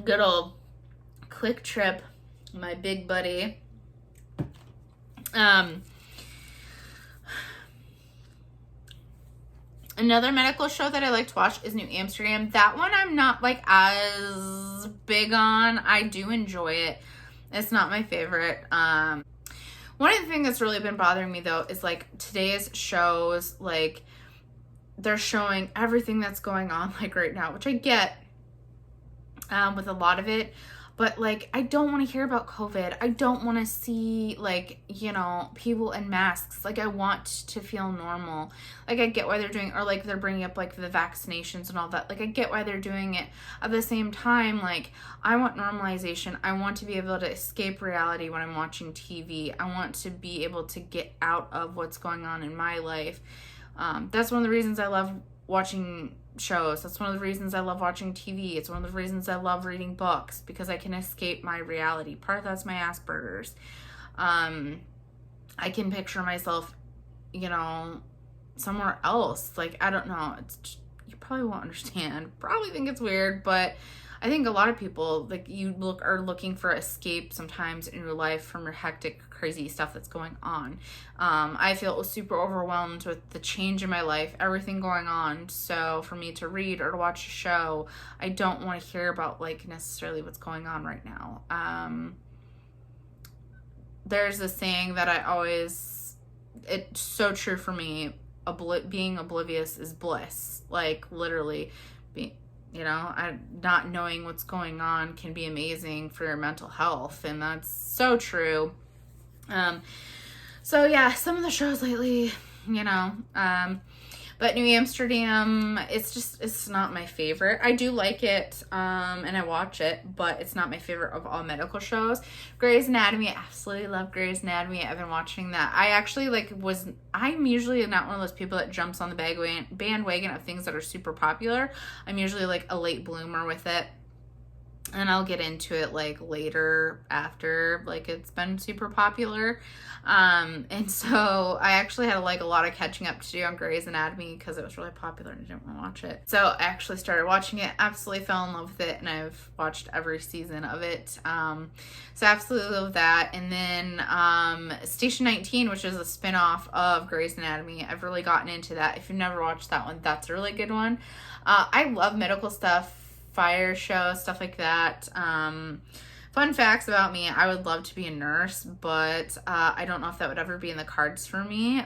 Good old Quick Trip, my big buddy. Another medical show that I like to watch is New Amsterdam. That one I'm not like as big on. I do enjoy it. It's not my favorite. One of the things that's really been bothering me though is like today's shows, like they're showing everything that's going on like right now, which I get with a lot of it, but like I don't want to hear about COVID. I don't want to see like, you know, people in masks. Like I want to feel normal. Like I get why they're doing, or like they're bringing up like the vaccinations and all that. Like I get why they're doing it. At the same time, like I want normalization. I want to be able to escape reality when I'm watching TV. I want to be able to get out of what's going on in my life. That's one of the reasons I love watching shows. That's one of the reasons I love watching TV. It's one of the reasons I love reading books, because I can escape my reality. Part of that's my Asperger's. I can picture myself, you know, somewhere else. Like, I don't know. It's just, you probably won't understand. Probably think it's weird, but I think a lot of people, like, are looking for escape sometimes in your life from your hectic, crazy stuff that's going on. I feel super overwhelmed with the change in my life, everything going on. So for me to read or to watch a show, I don't want to hear about like necessarily what's going on right now. There's this saying that it's so true for me. Being oblivious is bliss. Like literally you know, not knowing what's going on can be amazing for your mental health, and that's so true. So yeah, some of the shows lately, you know, but New Amsterdam, it's not my favorite. I do like it, and I watch it, but it's not my favorite of all medical shows. Grey's Anatomy, I absolutely love Grey's Anatomy. I've been watching that. I actually I'm usually not one of those people that jumps on the bandwagon of things that are super popular. I'm usually like a late bloomer with it. and I'll get into it like later after like it's been super popular. And so I actually had like a lot of catching up to do on Grey's Anatomy because it was really popular and I didn't want to watch it. So I actually started watching it, absolutely fell in love with it, and I've watched every season of it. So absolutely love that. And then Station 19, which is a spinoff of Grey's Anatomy. I've really gotten into that. If you've never watched that one, that's a really good one. I love medical stuff, fire show, stuff like that. Fun facts about me, I would love to be a nurse, but I don't know if that would ever be in the cards for me.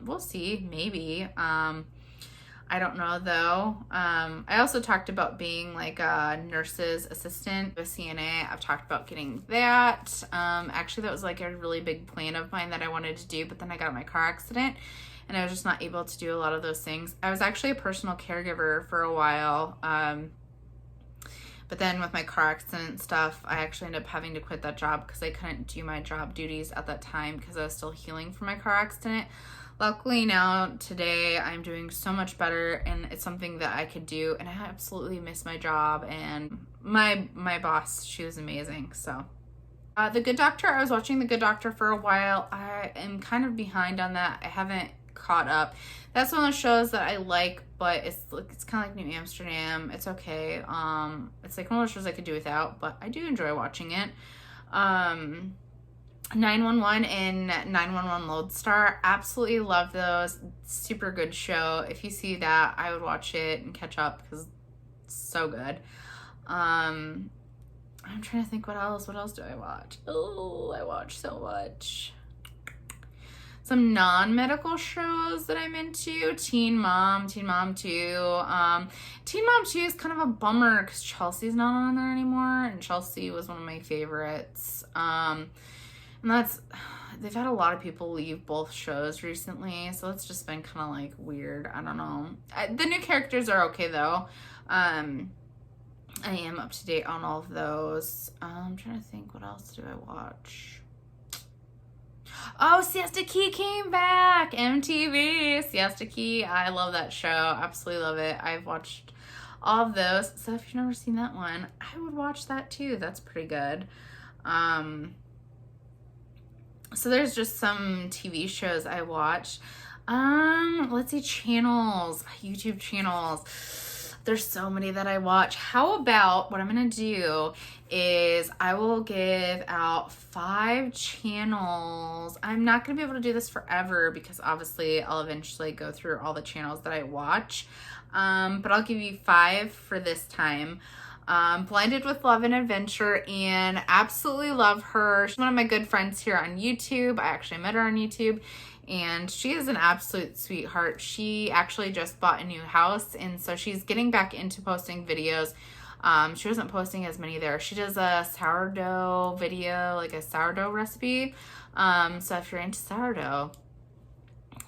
We'll see, maybe. I don't know though. I also talked about being like a nurse's assistant, a CNA. I've talked about getting that. Actually, that was like a really big plan of mine that I wanted to do, but then I got in my car accident and I was just not able to do a lot of those things. I was actually a personal caregiver for a while. But then with my car accident and stuff, I actually ended up having to quit that job because I couldn't do my job duties at that time because I was still healing from my car accident. Luckily now, today, I'm doing so much better and it's something that I could do, and I absolutely miss my job, and my boss, she was amazing. So The Good Doctor, I was watching The Good Doctor for a while. I am kind of behind on that. I haven't caught up. That's one of those shows that I like, but it's kind of like New Amsterdam. It's okay. It's like one of those shows I could do without, but I do enjoy watching it. 911 and 911 Lodestar, absolutely love those. Super good show. If you see that, I would watch it and catch up because it's so good. I'm trying to think what else do I watch? Oh, I watch so much. Some non-medical shows that I'm into. Teen Mom 2. Teen Mom 2 is kind of a bummer because Chelsea's not on there anymore, and Chelsea was one of my favorites. And they've had a lot of people leave both shows recently, so it's just been kind of like weird. I don't know. The new characters are okay though. I am up to date on all of those. I'm trying to think, what else do I watch? Oh, Siesta Key came back! MTV, Siesta Key. I love that show. Absolutely love it. I've watched all of those. So if you've never seen that one, I would watch that too. That's pretty good. So there's just some TV shows I watched. Let's see, channels, YouTube channels. There's so many that I watch. How about, what I'm going to do is I will give out 5 channels. I'm not going to be able to do this forever because obviously I'll eventually go through all the channels that I watch. But I'll give you 5 for this time. Blinded with Love and Adventure, and absolutely love her. She's one of my good friends here on YouTube. I actually met her on YouTube, and she is an absolute sweetheart. She actually just bought a new house, and so she's getting back into posting videos. She wasn't posting as many there. She does a sourdough video, like a sourdough recipe. So if you're into sourdough,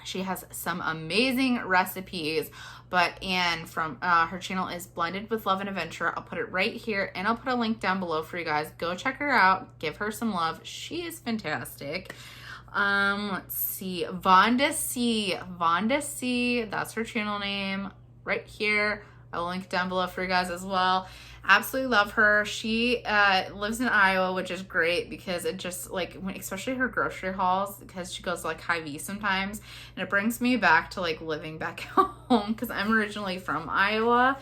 she has some amazing recipes. And from her channel is Blended with Love and Adventure. I'll put it right here, and I'll put a link down below for you guys. Go check her out. Give her some love. She is fantastic. Let's see. Vonda C. That's her channel name right here. I'll link down below for you guys as well. Absolutely love her. She lives in Iowa, which is great because it just like, especially her grocery hauls, because she goes like Hy-Vee sometimes, and it brings me back to like living back home because I'm originally from Iowa.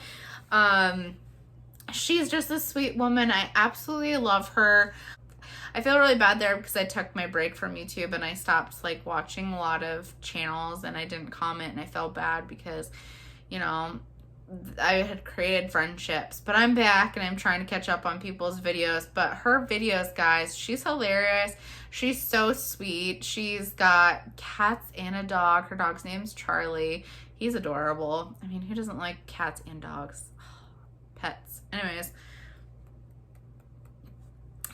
She's just a sweet woman. I absolutely love her. I feel really bad there because I took my break from YouTube and I stopped like watching a lot of channels and I didn't comment, and I felt bad because, you know, I had created friendships, but I'm back and I'm trying to catch up on people's videos. But her videos, guys, she's hilarious. She's so sweet. She's got cats and a dog. Her dog's name's Charlie. He's adorable. I mean, who doesn't like cats and dogs? Pets. Anyways,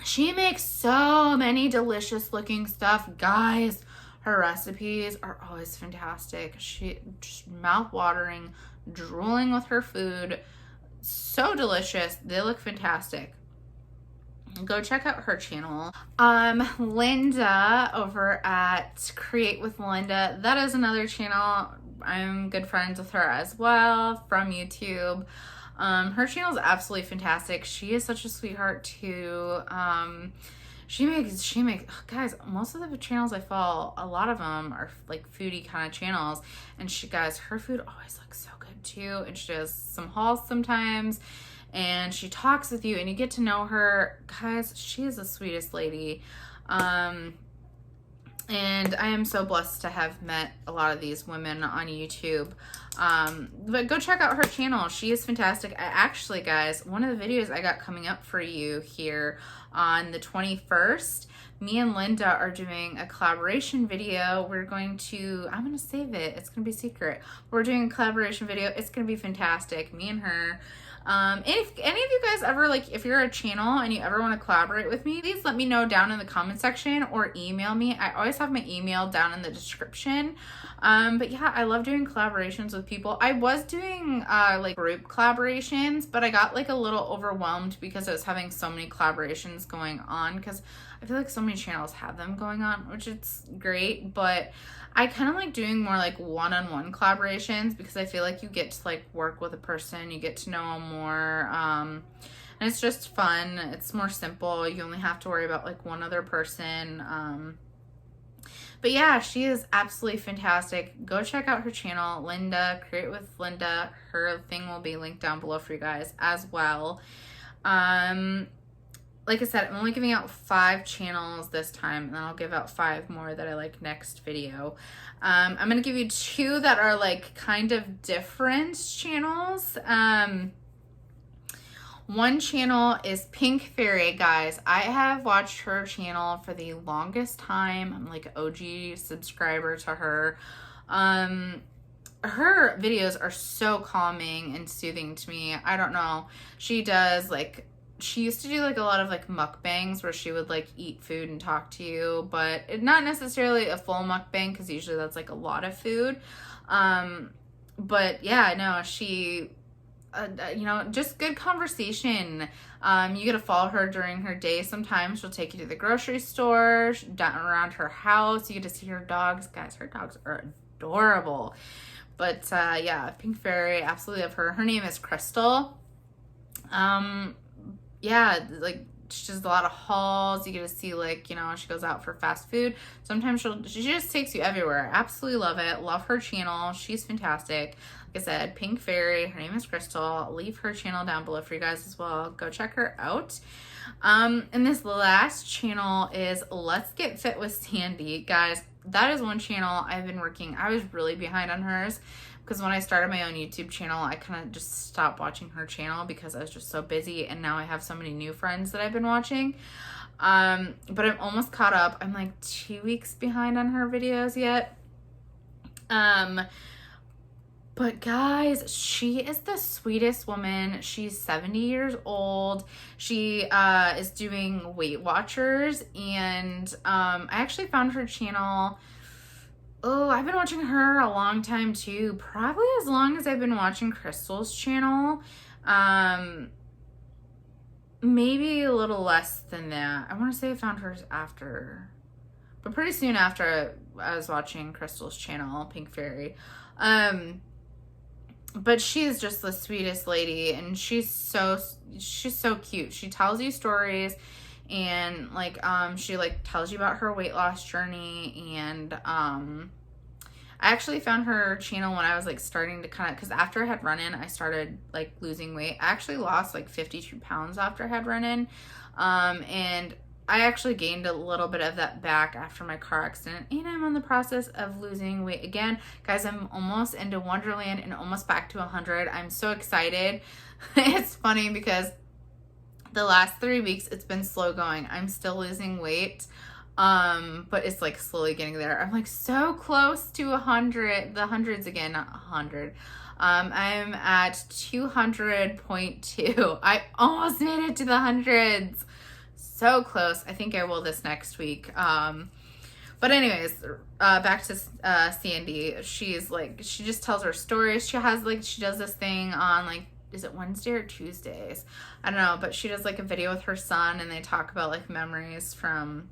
she makes so many delicious looking stuff, guys. Her recipes are always fantastic. She just mouth-watering, drooling with her food. So delicious. They look fantastic. Go check out her channel. Linda over at Create with Linda. That is another channel. I'm good friends with her as well from YouTube. Her channel is absolutely fantastic. She is such a sweetheart too. She makes, guys, most of the channels I follow, a lot of them are like foodie kind of channels. And guys, her food always looks so good too. And she does some hauls sometimes. And she talks with you and you get to know her. Guys, she is the sweetest lady. And I am so blessed to have met a lot of these women on YouTube. But go check out her channel. She is fantastic. I actually, guys, one of the videos I got coming up for you here on the 21st, me and Linda are doing a collaboration video. I'm going to save it. It's going to be secret. We're doing a collaboration video. It's going to be fantastic. Me and her. And if any of you guys ever, like, if you're a channel and you ever want to collaborate with me, please let me know down in the comment section or email me. I always have my email down in the description. But yeah, I love doing collaborations with people. I was doing like group collaborations, but I got like a little overwhelmed because I was having so many collaborations going on, because I feel like so many channels have them going on, which it's great, but I kind of like doing more like one-on-one collaborations because I feel like you get to like work with a person, you get to know them more, and it's just fun. It's more simple. You only have to worry about like one other person. But yeah, she is absolutely fantastic. Go check out her channel, Linda, Create with Linda. Her thing will be linked down below for you guys as well. Like I said, I'm only giving out 5 channels this time, and then I'll give out 5 more that I like next video. I'm going to give you 2 that are like kind of different channels. One channel is Pink Fairy, guys. I have watched her channel for the longest time. I'm like an OG subscriber to her. Her videos are so calming and soothing to me. I don't know. She used to do like a lot of like mukbangs where she would like eat food and talk to you, but not necessarily a full mukbang because usually that's like a lot of food. But yeah, no, she, just good conversation. You get to follow her during her day. Sometimes she'll take you to the grocery store, down around her house. You get to see her dogs. Guys, her dogs are adorable. But yeah, Pink Fairy, absolutely love her. Her name is Crystal. Yeah, like she does a lot of hauls. You get to see like, she goes out for fast food. Sometimes she just takes you everywhere. Absolutely love it. Love her channel. She's fantastic. Like I said, Pink Fairy, her name is Crystal. I'll leave her channel down below for you guys as well. Go check her out. And this last channel is Let's Get Fit with Sandy. Guys, that is one channel I've been working. I was really behind on hers because when I started my own YouTube channel, I kind of just stopped watching her channel because I was just so busy, and now I have so many new friends that I've been watching. But I'm almost caught up. I'm like 2 weeks behind on her videos yet. But guys, she is the sweetest woman. She's 70 years old. She is doing Weight Watchers, and I actually found her channel. Oh, I've been watching her a long time too. Probably as long as I've been watching Crystal's channel. Maybe a little less than that. I want to say I found hers after, but pretty soon after I was watching Crystal's channel, Pink Fairy. But she is just the sweetest lady, and she's so cute. She tells you stories, and like she like tells you about her weight loss journey. And I actually found her channel when I was like starting to because after I had run-in, I started like losing weight. I actually lost like 52 pounds after I had run-in, and I actually gained a little bit of that back after my car accident, and I'm on the process of losing weight again. Guys, I'm almost into Wonderland and almost back to 100. I'm so excited. It's funny because the last 3 weeks, it's been slow going. I'm still losing weight, but it's like slowly getting there. I'm like so close to 100, the hundreds again, not 100. I'm at 200.2. I almost made it to the hundreds. So close. I think I will this next week. But anyways, back to Sandy. She's like, she just tells her stories. She does this thing on like, is it Wednesday or Tuesdays? I don't know, but she does like a video with her son, and they talk about like memories from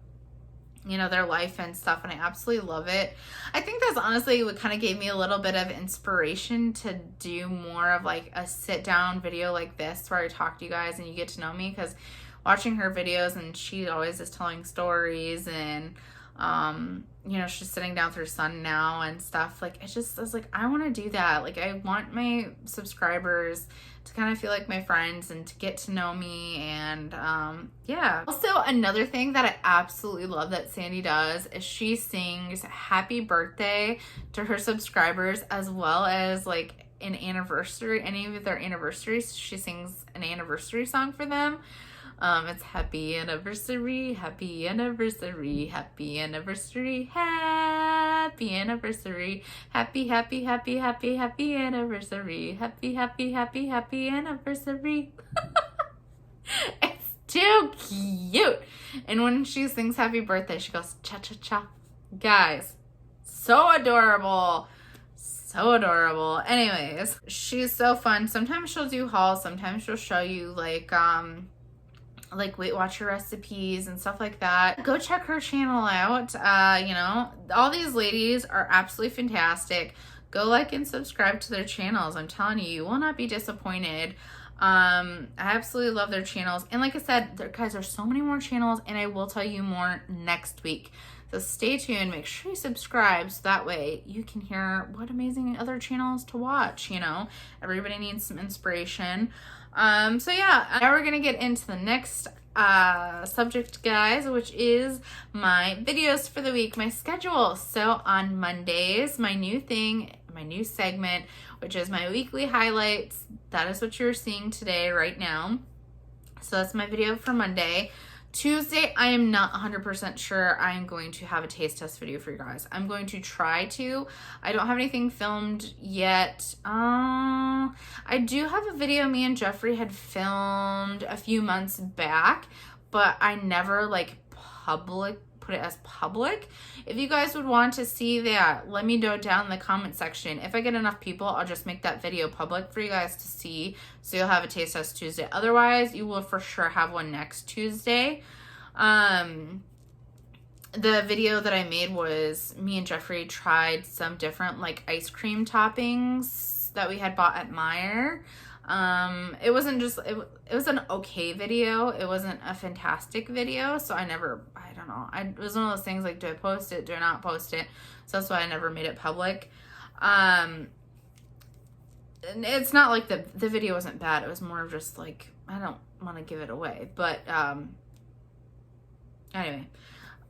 you know, their life and stuff, and I absolutely love it. I think that's honestly what kind of gave me a little bit of inspiration to do more of like a sit down video like this where I talk to you guys and you get to know me, because watching her videos, and she always is telling stories, and you know, she's sitting down with her son now and stuff. Like, I was like, I want to do that. Like, I want my subscribers to kind of feel like my friends and to get to know me. And yeah. Also, another thing that I absolutely love that Sandy does is she sings happy birthday to her subscribers, as well as like an anniversary, any of their anniversaries. She sings an anniversary song for them. It's happy anniversary, happy anniversary, happy anniversary, happy anniversary, happy, happy, happy, happy, happy anniversary, happy, happy, happy, happy anniversary. It's too cute. And when she sings happy birthday, she goes cha-cha-cha. Guys, so adorable. So adorable. Anyways, she's so fun. Sometimes she'll do hauls. Sometimes she'll show you like Weight Watcher recipes and stuff like that. Go check her channel out. You know, all these ladies are absolutely fantastic. Go like and subscribe to their channels. I'm telling you, you will not be disappointed. I absolutely love their channels. And like I said, guys, there's so many more channels, and I will tell you more next week. So stay tuned. Make sure you subscribe so that way you can hear what amazing other channels to watch. You know, everybody needs some inspiration. So yeah, now we're gonna get into the next subject, guys, which is my videos for the week, my schedule. So on Mondays, my new thing, my new segment, which is my weekly highlights. That is what you're seeing today, right now. So that's my video for Monday. Tuesday, I am not 100% sure I am going to have a taste test video for you guys. I'm going to try to. I don't have anything filmed yet. I do have a video me and Jeffrey had filmed a few months back, but I never like put it as public. If you guys would want to see that, let me know down in the comment section. If I get enough people, I'll just make that video public for you guys to see, so you'll have a taste test Tuesday. Otherwise, you will for sure have one next Tuesday. The video that I made was me and Jeffrey tried some different like ice cream toppings that we had bought at Meijer. It wasn't just, it was an okay video. It wasn't a fantastic video. So I don't know. It was one of those things like, do I post it? Do I not post it? So that's why I never made it public. It's not like the video wasn't bad. It was more of just like, I don't want to give it away, but, anyway.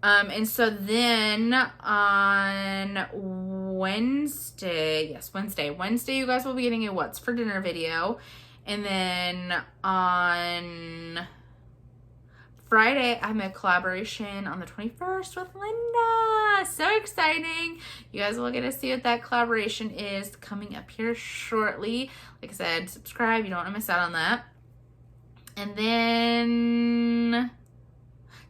And so then on Wednesday, you guys will be getting a what's for dinner video. And then on Friday, I have a collaboration on the 21st with Linda. So exciting. You guys will get to see what that collaboration is coming up here shortly. Like I said, subscribe. You don't want to miss out on that. And then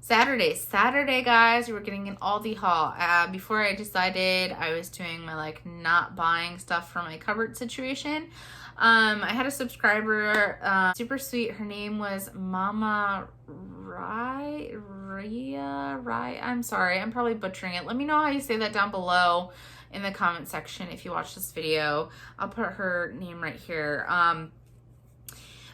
Saturday, guys, we're getting an Aldi haul. Before I decided I was doing my like not buying stuff for my cupboard situation, I had a subscriber, super sweet. Her name was Mama Ria. I'm sorry, I'm probably butchering it. Let me know how you say that down below in the comment section if you watch this video. I'll put her name right here.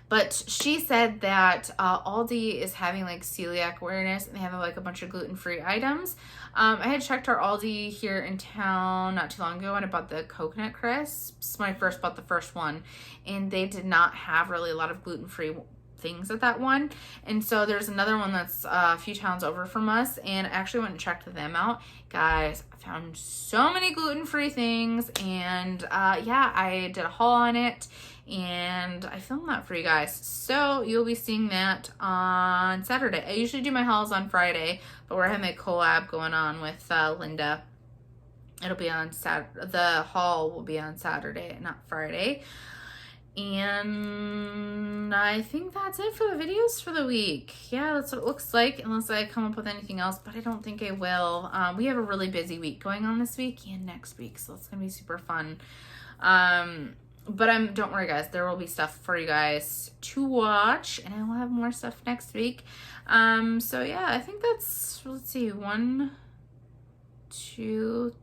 But she said that Aldi is having like celiac awareness, and they have like a bunch of gluten-free items. I had checked our Aldi here in town not too long ago, and I bought the coconut crisps when I first bought the first one, and they did not have really a lot of gluten-free things at that one. And so there's another one that's a few towns over from us, and I actually went and checked them out. Guys, I found so many gluten-free things, and yeah, I did a haul on it, and I filmed that for you guys. So you'll be seeing that on Saturday. I usually do my hauls on Friday, but we're having a collab going on with Linda. It'll be on Saturday. The haul will be on Saturday, not Friday. And I think that's it for the videos for the week. Yeah, that's what it looks like, unless I come up with anything else, but I don't think I will. We have a really busy week going on this week and next week, so it's gonna be super fun. But don't worry, guys, there will be stuff for you guys to watch, and I will have more stuff next week. So yeah, I think that's, let's see, 1, 2,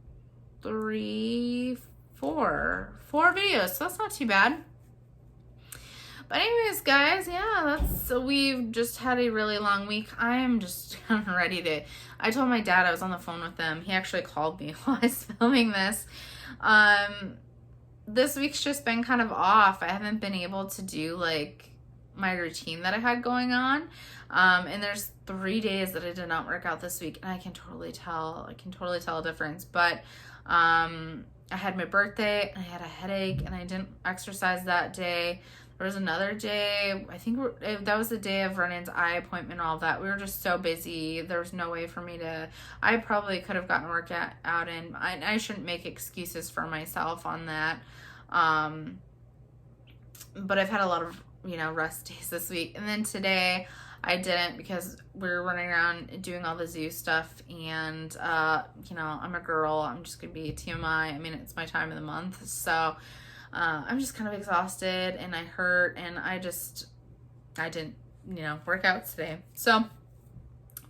3, 4 videos, so that's not too bad. But anyways, guys, yeah, we've just had a really long week. I am just ready to, I told my dad, I was on the phone with him. He actually called me while I was filming this. This week's just been kind of off. I haven't been able to do like my routine that I had going on. And there's 3 days that I did not work out this week, and I can totally tell a difference. But I had my birthday, and I had a headache, and I didn't exercise that day. There was another day, I think that was the day of Vernon's eye appointment and all that. We were just so busy. There was no way for me to, I probably could have gotten a workout out in. I shouldn't make excuses for myself on that. But I've had a lot of, rest days this week. And then today I didn't because we were running around doing all the zoo stuff. And, I'm a girl. I'm just going to be TMI. I mean, it's my time of the month. So I'm just kind of exhausted and I hurt, and I didn't, work out today. So,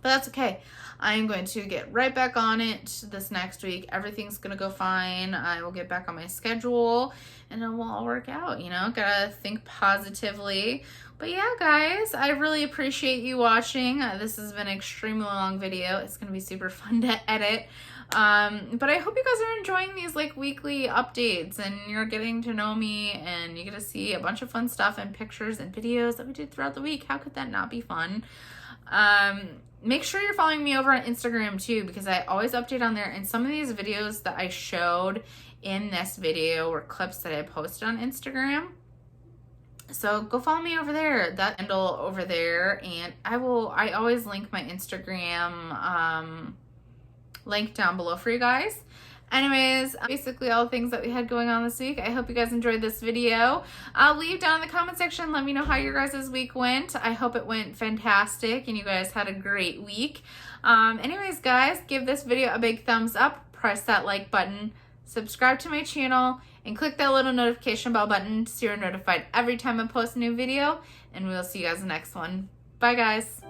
but that's okay. I am going to get right back on it this next week. Everything's going to go fine. I will get back on my schedule and it will all work out, gotta think positively. But yeah, guys, I really appreciate you watching. This has been an extremely long video. It's going to be super fun to edit. But I hope you guys are enjoying these like weekly updates, and you're getting to know me, and you get to see a bunch of fun stuff and pictures and videos that we did throughout the week. How could that not be fun? Make sure you're following me over on Instagram too, because I always update on there. And some of these videos that I showed in this video were clips that I posted on Instagram. So go follow me over there, that handle over there. And I always link my Instagram, link down below for you guys. Anyways, basically all the things that we had going on this week. I hope you guys enjoyed this video. Leave down in the comment section, let me know how your guys' week went. I hope it went fantastic and you guys had a great week. Anyways, guys, give this video a big thumbs up, press that like button, subscribe to my channel, and click that little notification bell button so you're notified every time I post a new video. And we'll see you guys in the next one. Bye, guys.